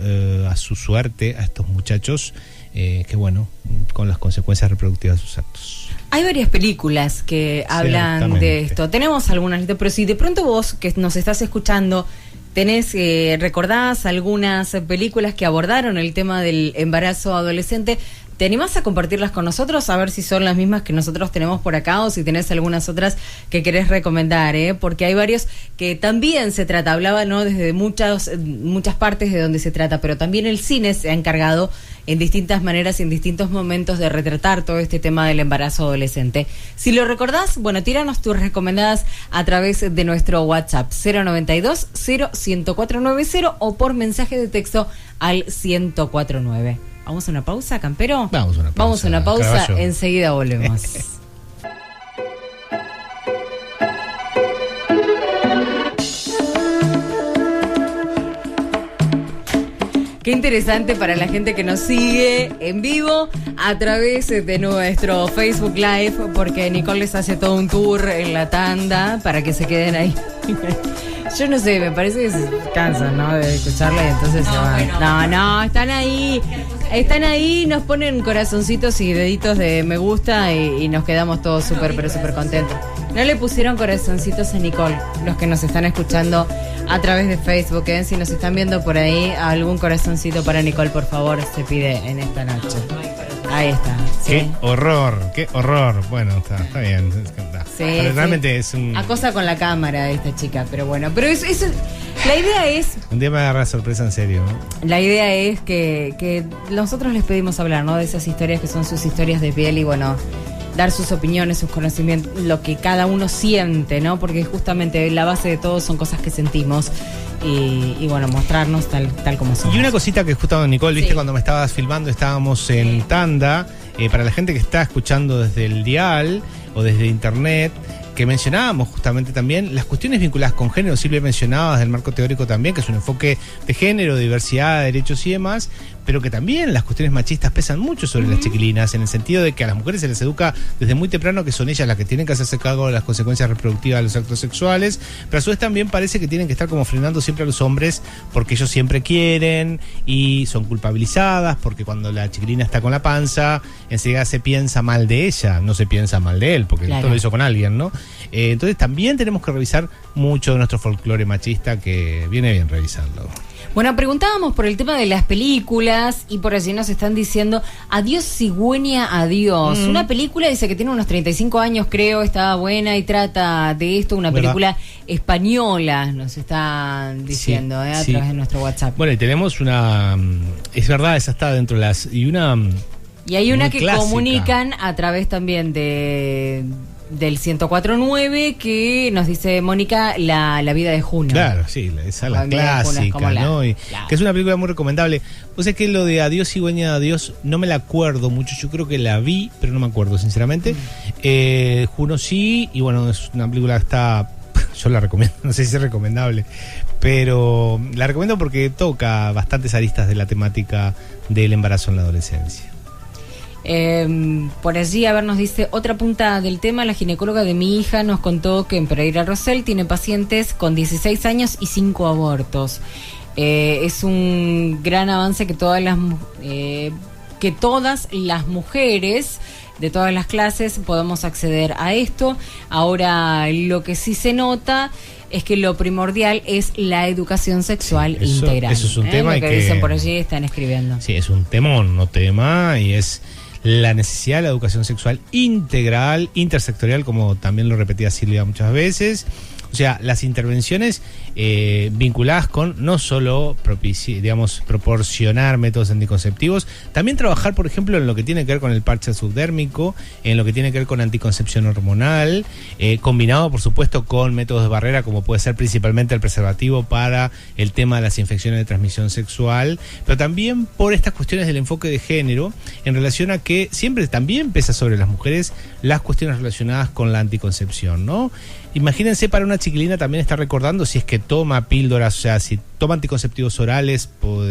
a su suerte a estos muchachos, que bueno, con las consecuencias reproductivas de sus actos. Hay varias películas que hablan de esto. Tenemos algunas, pero si de pronto vos que nos estás escuchando recordás algunas películas que abordaron el tema del embarazo adolescente, ¿te animás a compartirlas con nosotros? A ver si son las mismas que nosotros tenemos por acá o si tenés algunas otras que querés recomendar, porque hay varios que también se trata, hablaba, ¿no?, desde muchas partes de donde se trata, pero también el cine se ha encargado en distintas maneras y en distintos momentos de retratar todo este tema del embarazo adolescente. Si lo recordás, bueno, tíranos tus recomendadas a través de nuestro WhatsApp 092-0-1049 o por mensaje de texto al 1049. ¿Vamos a una pausa, Campero? Vamos a una pausa. Caravaggio. Enseguida volvemos. Qué interesante para la gente que nos sigue en vivo a través de nuestro Facebook Live, porque Nicole les hace todo un tour en la tanda para que se queden ahí. Yo no sé, me parece que se cansan, ¿no?, de escucharla y entonces se van. No, están ahí, nos ponen corazoncitos y deditos de me gusta y nos quedamos todos súper contentos. No le pusieron corazoncitos a Nicole, los que nos están escuchando a través de Facebook, si nos están viendo por ahí, algún corazoncito para Nicole, por favor, se pide en esta noche. Ahí está. ¿Sí? Qué horror. Bueno, está bien. Sí, realmente es un... acosa con la cámara de esta chica, pero bueno. Pero eso la idea es... Un día me agarra sorpresa en serio, ¿no? La idea es que nosotros les pedimos hablar, ¿no?, de esas historias que son sus historias de piel y bueno, dar sus opiniones, sus conocimientos, lo que cada uno siente, ¿no? Porque justamente la base de todo son cosas que sentimos y bueno, mostrarnos tal como somos. Y una cosita que justo, Nicole, viste, cuando me estabas filmando, estábamos en tanda, para la gente que está escuchando desde el dial o desde internet, que mencionábamos justamente también las cuestiones vinculadas con género. Silvia mencionaba desde el marco teórico también, que es un enfoque de género, diversidad, derechos y demás, pero que también las cuestiones machistas pesan mucho sobre las chiquilinas, en el sentido de que a las mujeres se les educa desde muy temprano que son ellas las que tienen que hacerse cargo de las consecuencias reproductivas de los actos sexuales, pero a su vez también parece que tienen que estar como frenando siempre a los hombres porque ellos siempre quieren y son culpabilizadas, porque cuando la chiquilina está con la panza, enseguida se piensa mal de ella, no se piensa mal de él, porque esto lo hizo con alguien, ¿no? Entonces también tenemos que revisar mucho de nuestro folclore machista, que viene bien revisarlo. Bueno, preguntábamos por el tema de las películas y por allí nos están diciendo Adiós cigüeña, adiós. Una película, dice que tiene unos 35 años, creo, está buena y trata de esto, una película española, nos están diciendo, a través de nuestro WhatsApp. Bueno, y tenemos una, es verdad, esa está dentro de las, y hay una que clásica, comunican a través también del 1049, que nos dice Mónica, la vida de Juno. Claro, sí, esa es la clásica, ¿no? Claro. Que es una película muy recomendable. O sea que lo de Adiós cigüeña, adiós, no me la acuerdo mucho. Yo creo que la vi, pero no me acuerdo, sinceramente. Juno sí, y bueno, es una película que está... Yo la recomiendo, no sé si es recomendable, pero la recomiendo porque toca bastantes aristas de la temática del embarazo en la adolescencia. Por allí, a ver, nos dice otra punta del tema. La ginecóloga de mi hija nos contó que en Pereira Rosell tiene pacientes con 16 años y 5 abortos. Es un gran avance que todas las mujeres de todas las clases podamos acceder a esto. Ahora, lo que sí se nota es que lo primordial es la educación sexual integral. Eso es un tema lo que dicen por allí, están escribiendo. Sí, es un temón, no tema, y es la necesidad de la educación sexual integral, intersectorial, como también lo repetía Silvia muchas veces. O sea, las intervenciones vinculadas con no solo proporcionar métodos anticonceptivos, también trabajar, por ejemplo, en lo que tiene que ver con el parche subdérmico, en lo que tiene que ver con anticoncepción hormonal, combinado, por supuesto, con métodos de barrera, como puede ser principalmente el preservativo para el tema de las infecciones de transmisión sexual, pero también por estas cuestiones del enfoque de género, en relación a que siempre también pesa sobre las mujeres las cuestiones relacionadas con la anticoncepción, ¿no? Imagínense, para una chiquilina también está recordando, si es que toma píldoras, o sea, si toma anticonceptivos orales o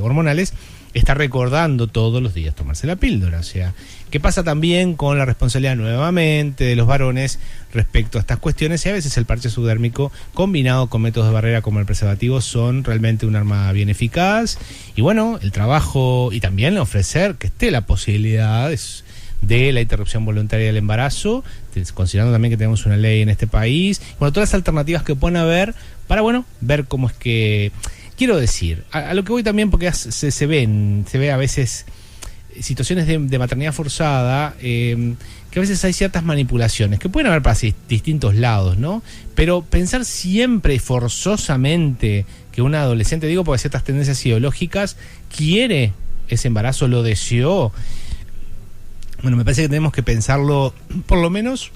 hormonales, está recordando todos los días tomarse la píldora. O sea, ¿qué pasa también con la responsabilidad nuevamente de los varones respecto a estas cuestiones? Y a veces el parche subdérmico combinado con métodos de barrera como el preservativo son realmente un arma bien eficaz. Y bueno, el trabajo y también ofrecer que esté la posibilidad de la interrupción voluntaria del embarazo, considerando también que tenemos una ley en este país. Bueno, todas las alternativas que pueden haber para, bueno, ver cómo es que... Quiero decir, a lo que voy también, porque se ve a veces situaciones de maternidad forzada, que a veces hay ciertas manipulaciones, que pueden haber para distintos lados, ¿no? Pero pensar siempre forzosamente que una adolescente, digo porque ciertas tendencias ideológicas, quiere ese embarazo, lo deseó. Bueno, me parece que tenemos que pensarlo, por lo menos,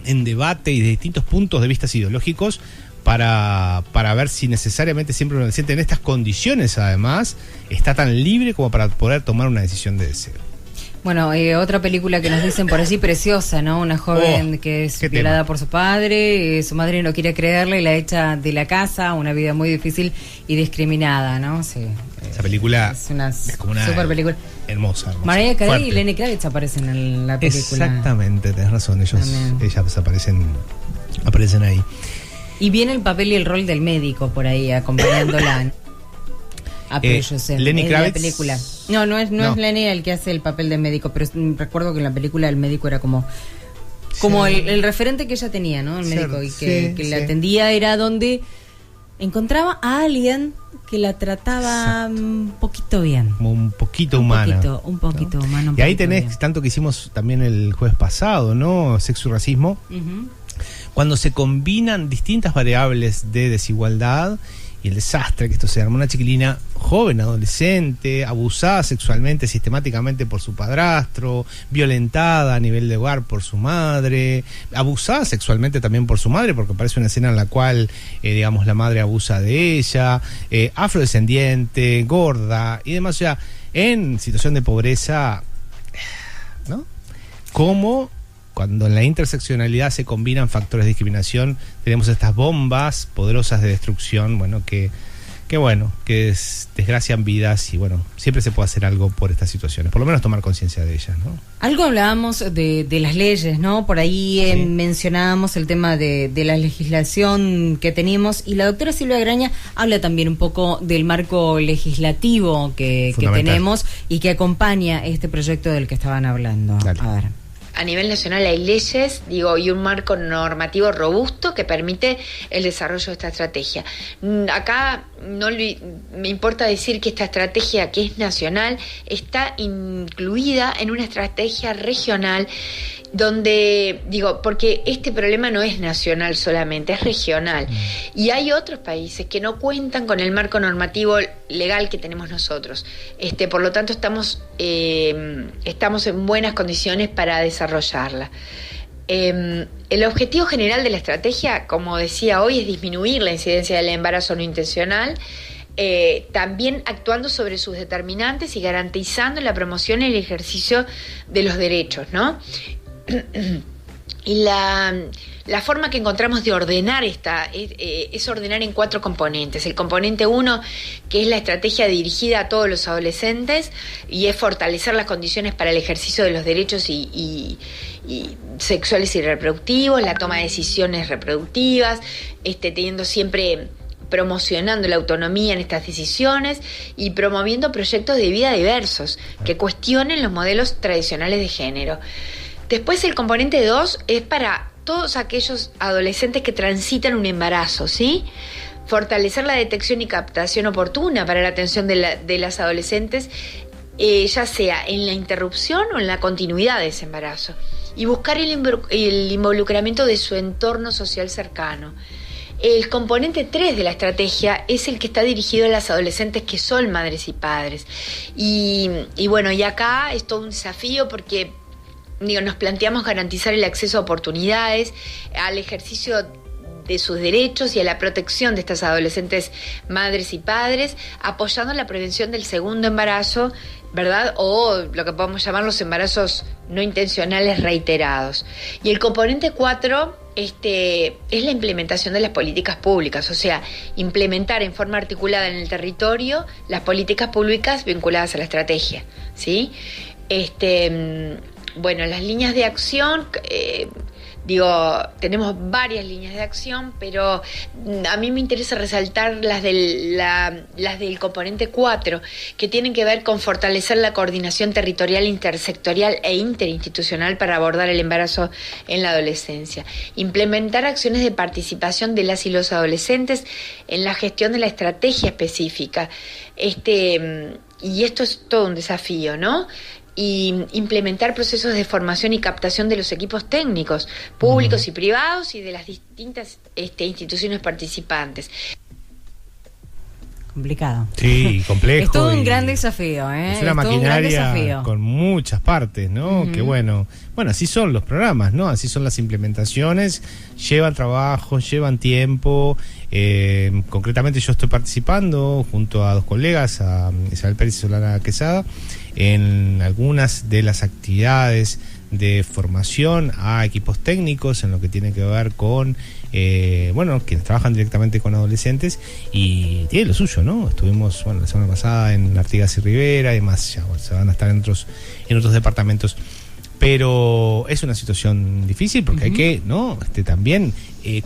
en debate y de distintos puntos de vista ideológicos, para ver si necesariamente siempre un adolescente en estas condiciones, además, está tan libre como para poder tomar una decisión de deseo. Bueno, otra película que nos dicen por allí, preciosa, ¿no? Una joven que es violada por su padre, su madre no quiere creerle y la echa de la casa, una vida muy difícil y discriminada, ¿no? Sí. Esa película es como una super película. Hermosa. Mariah Carey y Lenny Kravitz aparecen en la película. Exactamente, tenés razón, ellas aparecen ahí. Y viene el papel y el rol del médico por ahí, acompañándola. Lenny Kravitz. La película. No es Lenny el que hace el papel de médico, pero recuerdo que en la película el médico era como el referente que ella tenía, ¿no? El médico, y que la atendía, era donde encontraba a alguien que la trataba un poquito bien. Como un poquito humana. Un poquito humano. Y ahí tenés bien. Tanto que hicimos también el jueves pasado, ¿no? Sexo y racismo. Uh-huh. Cuando se combinan distintas variables de desigualdad y el desastre que esto se arma, una chiquilina joven, adolescente, abusada sexualmente, sistemáticamente por su padrastro, violentada a nivel de hogar por su madre, abusada sexualmente también por su madre, porque aparece una escena en la cual, la madre abusa de ella, afrodescendiente, gorda y demás, o sea, en situación de pobreza, ¿no? ¿Cómo? Cuando en la interseccionalidad se combinan factores de discriminación, tenemos estas bombas poderosas de destrucción, que desgracian vidas, y siempre se puede hacer algo por estas situaciones, por lo menos tomar conciencia de ellas, ¿no? Algo hablábamos de las leyes, ¿no? Por ahí mencionábamos el tema de la legislación que tenemos, y la doctora Silvia Graña habla también un poco del marco legislativo que tenemos y que acompaña este proyecto del que estaban hablando. Dale. A ver. A nivel nacional hay leyes, y un marco normativo robusto que permite el desarrollo de esta estrategia. Acá me importa decir que esta estrategia, que es nacional, está incluida en una estrategia regional donde, porque este problema no es nacional solamente, es regional. Y hay otros países que no cuentan con el marco normativo legal que tenemos nosotros. Por lo tanto, estamos en buenas condiciones para desarrollarla. El objetivo general de la estrategia, como decía hoy, es disminuir la incidencia del embarazo no intencional, también actuando sobre sus determinantes y garantizando la promoción y el ejercicio de los derechos, ¿no? Y la forma que encontramos de ordenar es ordenar en 4 componentes. El componente 1, que es la estrategia dirigida a todos los adolescentes, y es fortalecer las condiciones para el ejercicio de los derechos y sexuales y reproductivos, la toma de decisiones reproductivas, teniendo siempre, promocionando la autonomía en estas decisiones y promoviendo proyectos de vida diversos que cuestionen los modelos tradicionales de género. Después, el componente 2 es para todos aquellos adolescentes que transitan un embarazo, ¿sí? Fortalecer la detección y captación oportuna para la atención de las adolescentes ya sea en la interrupción o en la continuidad de ese embarazo, y buscar el involucramiento de su entorno social cercano. El componente 3 de la estrategia es el que está dirigido a las adolescentes que son madres y padres. Y bueno, y acá es todo un desafío porque nos planteamos garantizar el acceso a oportunidades, al ejercicio de sus derechos y a la protección de estas adolescentes madres y padres, apoyando la prevención del segundo embarazo, ¿verdad? O lo que podemos llamar los embarazos no intencionales reiterados. Y el componente 4 es la implementación de las políticas públicas, o sea, implementar en forma articulada en el territorio las políticas públicas vinculadas a la estrategia, ¿sí? Bueno, las líneas de acción, tenemos varias líneas de acción, pero a mí me interesa resaltar las del componente 4, que tienen que ver con fortalecer la coordinación territorial, intersectorial e interinstitucional para abordar el embarazo en la adolescencia. Implementar acciones de participación de las y los adolescentes en la gestión de la estrategia específica. Y esto es todo un desafío, ¿no? Y implementar procesos de formación y captación de los equipos técnicos, públicos y privados, y de las distintas instituciones participantes. Complicado. Sí, complejo. Es todo un gran desafío, ¿eh? Es una maquinaria con muchas partes, ¿no? Que bueno, así son los programas, ¿no? Así son las implementaciones, llevan trabajo, llevan tiempo. Concretamente yo estoy participando junto a dos colegas, a Isabel Pérez y Solana Quesada, en algunas de las actividades de formación a equipos técnicos en lo que tiene que ver con quienes trabajan directamente con adolescentes, y tiene lo suyo, ¿no? Estuvimos la semana pasada en Artigas y Rivera, y más ya se van a estar en otros departamentos, pero es una situación difícil porque hay que, ¿no? También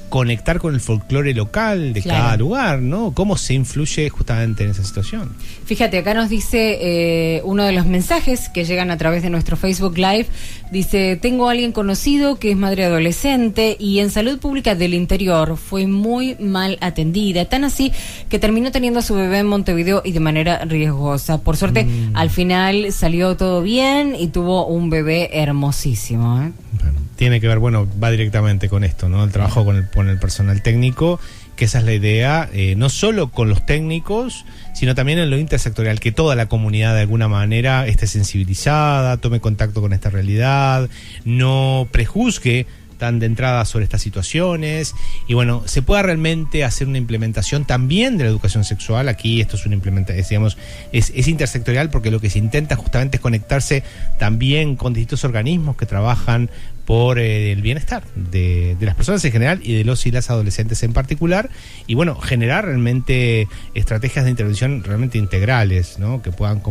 conectar con el folclore local de cada lugar, ¿no? Cómo se influye justamente en esa situación. Fíjate, acá nos dice uno de los mensajes que llegan a través de nuestro Facebook Live, dice: tengo a alguien conocido que es madre adolescente y en salud pública del interior fue muy mal atendida, tan así que terminó teniendo a su bebé en Montevideo y de manera riesgosa. Por suerte, al final salió todo bien y tuvo un bebé hermosísimo, ¿eh? Bueno, tiene que ver, va directamente con esto, ¿no? El trabajo con el personal técnico, que esa es la idea, no solo con los técnicos, sino también en lo intersectorial, que toda la comunidad de alguna manera esté sensibilizada, tome contacto con esta realidad, no prejuzgue tan de entrada sobre estas situaciones, y se pueda realmente hacer una implementación también de la educación sexual. Aquí esto es una implementación, es intersectorial, porque lo que se intenta justamente es conectarse también con distintos organismos que trabajan por el bienestar de las personas en general y de los y las adolescentes en particular, y generar realmente estrategias de intervención realmente integrales, ¿no? Que puedan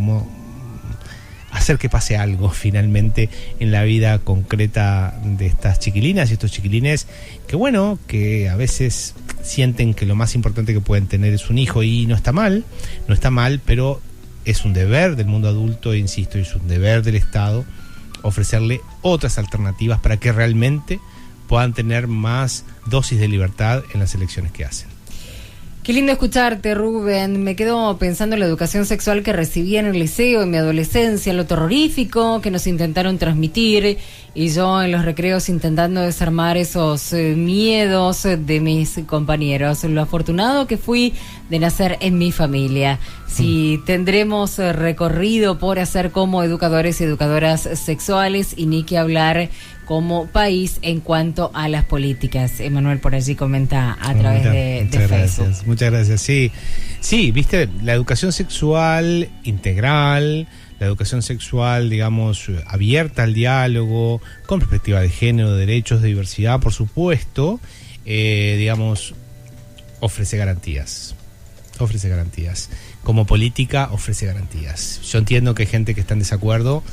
hacer que pase algo finalmente en la vida concreta de estas chiquilinas y estos chiquilines que a veces sienten que lo más importante que pueden tener es un hijo, y no está mal, pero es un deber del mundo adulto, insisto, y es un deber del Estado ofrecerle otras alternativas para que realmente puedan tener más dosis de libertad en las elecciones que hacen. Qué lindo escucharte, Rubén. Me quedo pensando en la educación sexual que recibí en el liceo, en mi adolescencia, lo terrorífico que nos intentaron transmitir, y yo en los recreos intentando desarmar esos miedos de mis compañeros. Lo afortunado que fui de nacer en mi familia. Si tendremos recorrido por hacer como educadores y educadoras sexuales, y ni que hablar como país en cuanto a las políticas. Emanuel por allí comenta a través de Facebook. Muchas gracias. Sí, viste, la educación sexual integral, la educación sexual, abierta al diálogo, con perspectiva de género, de derechos, de diversidad, por supuesto, ofrece garantías. Como política ofrece garantías. Yo entiendo que hay gente que está en desacuerdo.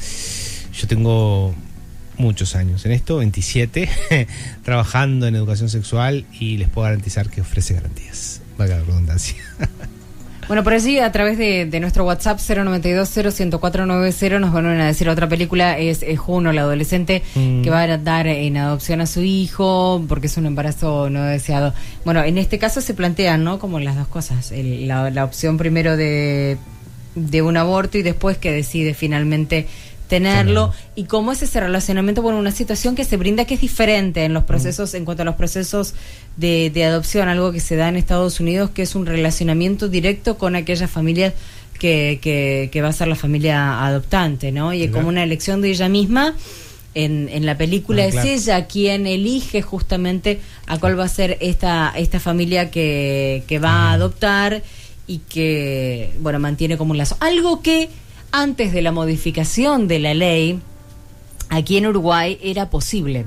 Yo tengo muchos años en esto, 27, trabajando en educación sexual, y les puedo garantizar que ofrece garantías. Valga la redundancia. Bueno, por allí a través de nuestro WhatsApp 092-010490 nos van a decir: otra película es Juno, la adolescente que va a dar en adopción a su hijo porque es un embarazo no deseado. Bueno, en este caso se plantean, ¿no?, como las dos cosas, la opción primero de de un aborto y después que decide finalmente tenerlo, y cómo es ese relacionamiento, bueno, una situación que se brinda que es diferente en los procesos, en cuanto a los procesos de adopción, algo que se da en Estados Unidos, que es un relacionamiento directo con aquella familia que va a ser la familia adoptante, ¿no? Y es como una elección de ella misma. En la película es ella quien elige justamente a cuál va a ser esta familia que va a adoptar y que, bueno, mantiene como un lazo. Algo que antes de la modificación de la ley, aquí en Uruguay era posible.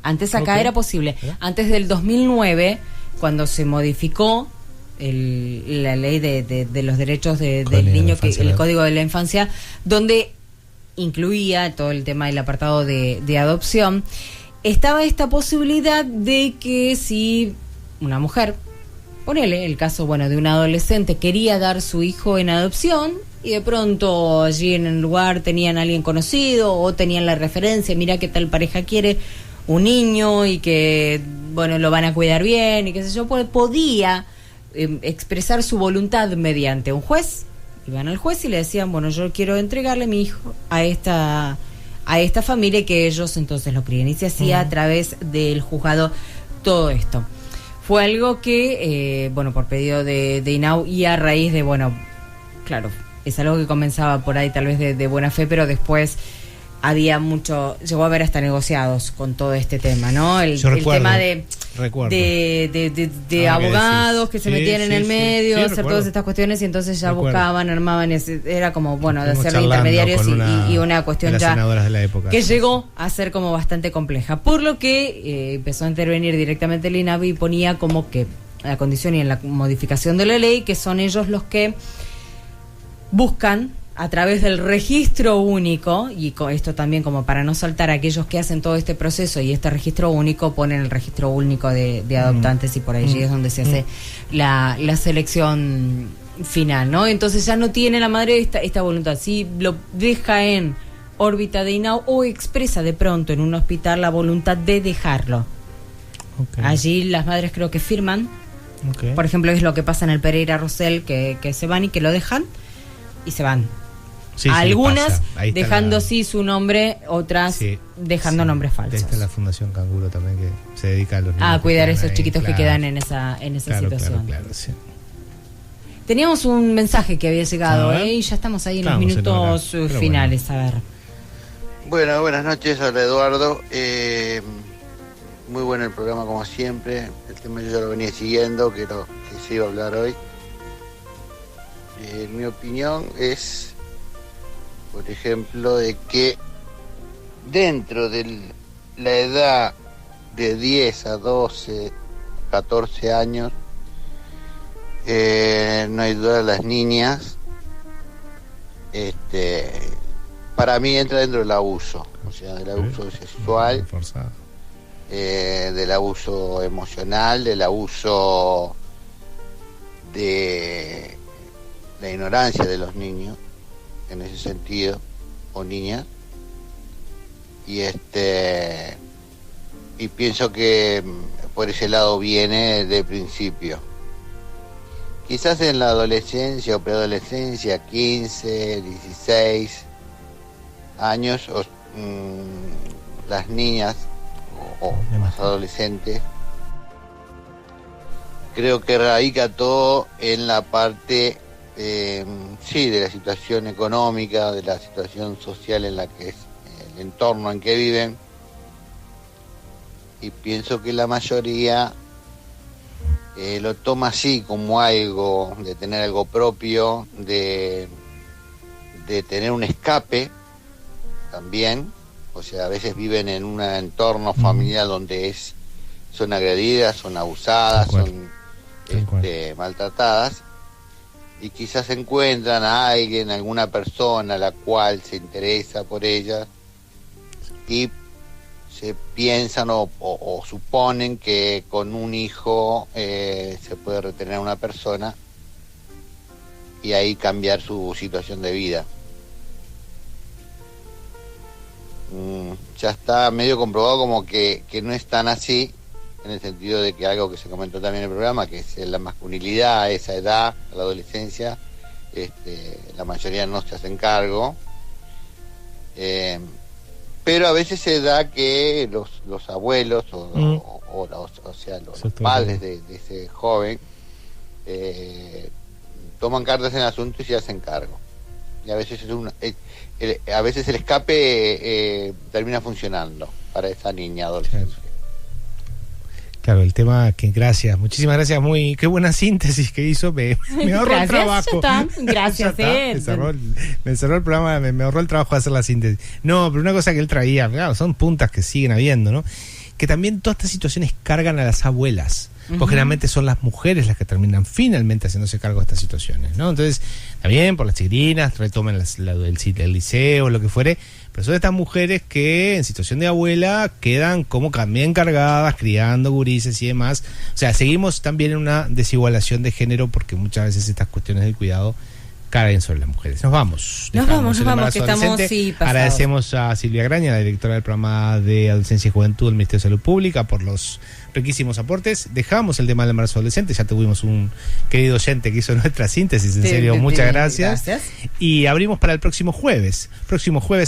Antes acá era posible. Antes del 2009, cuando se modificó la ley de los derechos del niño, el Código de la Infancia, donde incluía todo el tema del apartado de adopción, estaba esta posibilidad de que si una mujer, ponele el caso, bueno, de un adolescente, quería dar su hijo en adopción y de pronto allí en el lugar tenían a alguien conocido o tenían la referencia, mira qué tal pareja quiere un niño y que, bueno, lo van a cuidar bien y qué sé yo, podía expresar su voluntad mediante un juez. Iban al juez y le decían, bueno, yo quiero entregarle a mi hijo a esta familia, que ellos entonces lo críen. Y se hacía a través del juzgado todo esto. Fue algo que, bueno, por pedido de INAU y a raíz de, bueno, claro, es algo que comenzaba por ahí tal vez de buena fe, pero después había llegó a haber hasta negociados con todo este tema, ¿no? El tema de abogados que se metían en el medio, hacer todas estas cuestiones, y entonces ya buscaban, armaban, era como, bueno, de hacer de intermediarios y una cuestión ya de la época, que llegó a ser como bastante compleja, por lo que empezó a intervenir directamente el INAVI y ponía como que la condición y en la modificación de la ley que son ellos los que buscan a través del registro único, y con esto también como para no saltar a aquellos que hacen todo este proceso, y este registro único ponen el registro único de adoptantes y por allí es donde se hace la selección final, ¿no? Entonces ya no tiene la madre esta voluntad, si lo deja en órbita de INAU o expresa de pronto en un hospital la voluntad de dejarlo. Allí las madres creo que firman, por ejemplo es lo que pasa en el Pereira Rosell, que se van y que lo dejan y se van. Algunas dejando sí su nombre, otras dejando nombres falsos. Está la Fundación Canguro también, que se dedica a los niños a cuidar a esos chiquitos que quedan en esa situación. Claro, sí. Teníamos un mensaje que había llegado, y ya estamos ahí en los minutos finales. Bueno. A ver. Bueno, buenas noches, hola Eduardo. Muy bueno el programa como siempre. El tema yo ya lo venía siguiendo, que se iba a hablar hoy. Mi opinión es, por ejemplo, de que dentro de la edad de 10 a 12, 14 años, no hay duda, las niñas, para mí entra dentro del abuso, o sea, del abuso sexual, del abuso emocional, del abuso de la ignorancia de los niños en ese sentido, o niñas, y pienso que por ese lado viene de principio. Quizás en la adolescencia o preadolescencia, 15, 16 años, las niñas o más adolescentes, creo que radica todo en la parte de la situación económica, de la situación social en la que es el entorno en que viven, y pienso que la mayoría lo toma así, como algo de tener algo propio, de tener un escape también, o sea, a veces viven en un entorno familiar donde son agredidas, son abusadas, son maltratadas, y quizás encuentran a alguien, alguna persona a la cual se interesa por ella, y se piensan o suponen que con un hijo se puede retener a una persona y ahí cambiar su situación de vida. Ya está medio comprobado como que no es tan así, en el sentido de que algo que se comentó también en el programa, que es la masculinidad a esa edad, a la adolescencia, la mayoría no se hacen cargo, pero a veces se da que los abuelos o sea los padres de ese joven toman cartas en el asunto y se hacen cargo, y a veces a veces el escape termina funcionando para esa niña adolescente. Claro, el tema que gracias, muchísimas gracias, qué buena síntesis que hizo, me ahorró el trabajo. Gracias, me cerró el programa, me ahorró el trabajo de hacer la síntesis. No, pero una cosa que él traía, claro, son puntas que siguen habiendo, ¿no? Que también todas estas situaciones cargan a las abuelas, porque generalmente son las mujeres las que terminan finalmente haciéndose cargo de estas situaciones, ¿no? Entonces, también por las chiquilinas, retomen el liceo, lo que fuere, pero son estas mujeres que en situación de abuela quedan como también cargadas, criando gurises y demás. O sea, seguimos también en una desigualación de género, porque muchas veces estas cuestiones del cuidado caen sobre las mujeres. Nos vamos, que estamos agradecemos a Silvia Graña, la directora del programa de Adolescencia y Juventud del Ministerio de Salud Pública, por los riquísimos aportes. Dejamos el tema del embarazo adolescente, ya tuvimos un querido oyente que hizo nuestra síntesis, en serio, muchas gracias. Y abrimos para el próximo jueves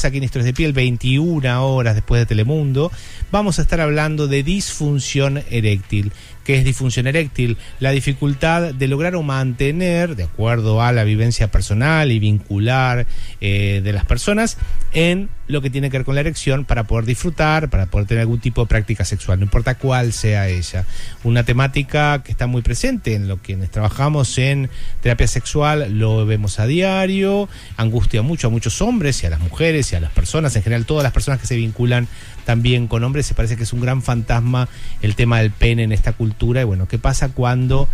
aquí en Historias de Piel, 21 horas después de Telemundo, vamos a estar hablando de disfunción eréctil. ¿Qué es disfunción eréctil? La dificultad de lograr o mantener, de acuerdo a la vivencia personal y vincular de las personas, en lo que tiene que ver con la erección, para poder disfrutar, para poder tener algún tipo de práctica sexual, no importa cuál sea ella. Una temática que está muy presente en lo que trabajamos en terapia sexual, lo vemos a diario, angustia mucho a muchos hombres y a las mujeres y a las personas, en general todas las personas que se vinculan también con hombres. Se parece que es un gran fantasma el tema del pene en esta cultura. Y bueno, ¿qué pasa cuando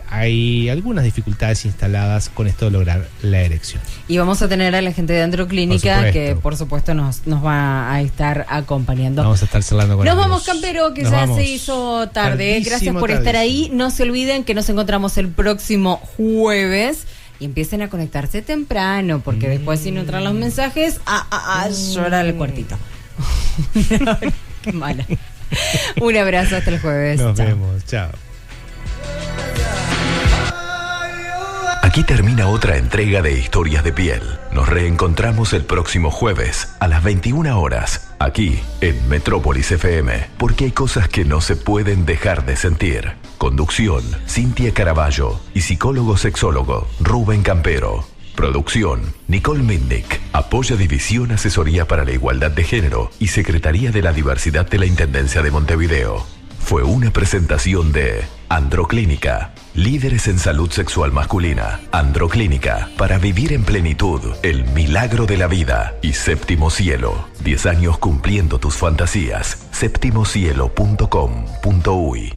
hay algunas dificultades instaladas con esto de lograr la erección? Y vamos a tener a la gente de Androclínica, que por supuesto nos va a estar acompañando. Vamos a estar charlando con ellos. Nos vamos, Campero, que ya se hizo tarde. Gracias por estar ahí. No se olviden que nos encontramos el próximo jueves. Y empiecen a conectarse temprano, porque después, si no entran los mensajes, llora el cuartito. Qué mala. Un abrazo, hasta el jueves. Nos vemos, chao. Aquí termina otra entrega de Historias de Piel. Nos reencontramos el próximo jueves a las 21 horas, aquí en Metrópolis FM, porque hay cosas que no se pueden dejar de sentir. Conducción, Cintia Caraballo, y psicólogo-sexólogo, Rubén Campero. Producción, Nicole Mitnick. Apoya División Asesoría para la Igualdad de Género y Secretaría de la Diversidad de la Intendencia de Montevideo. Fue una presentación de Androclínica, líderes en salud sexual masculina. Androclínica, para vivir en plenitud, el milagro de la vida. Y Séptimo Cielo, 10 años cumpliendo tus fantasías. Septimocielo.com.uy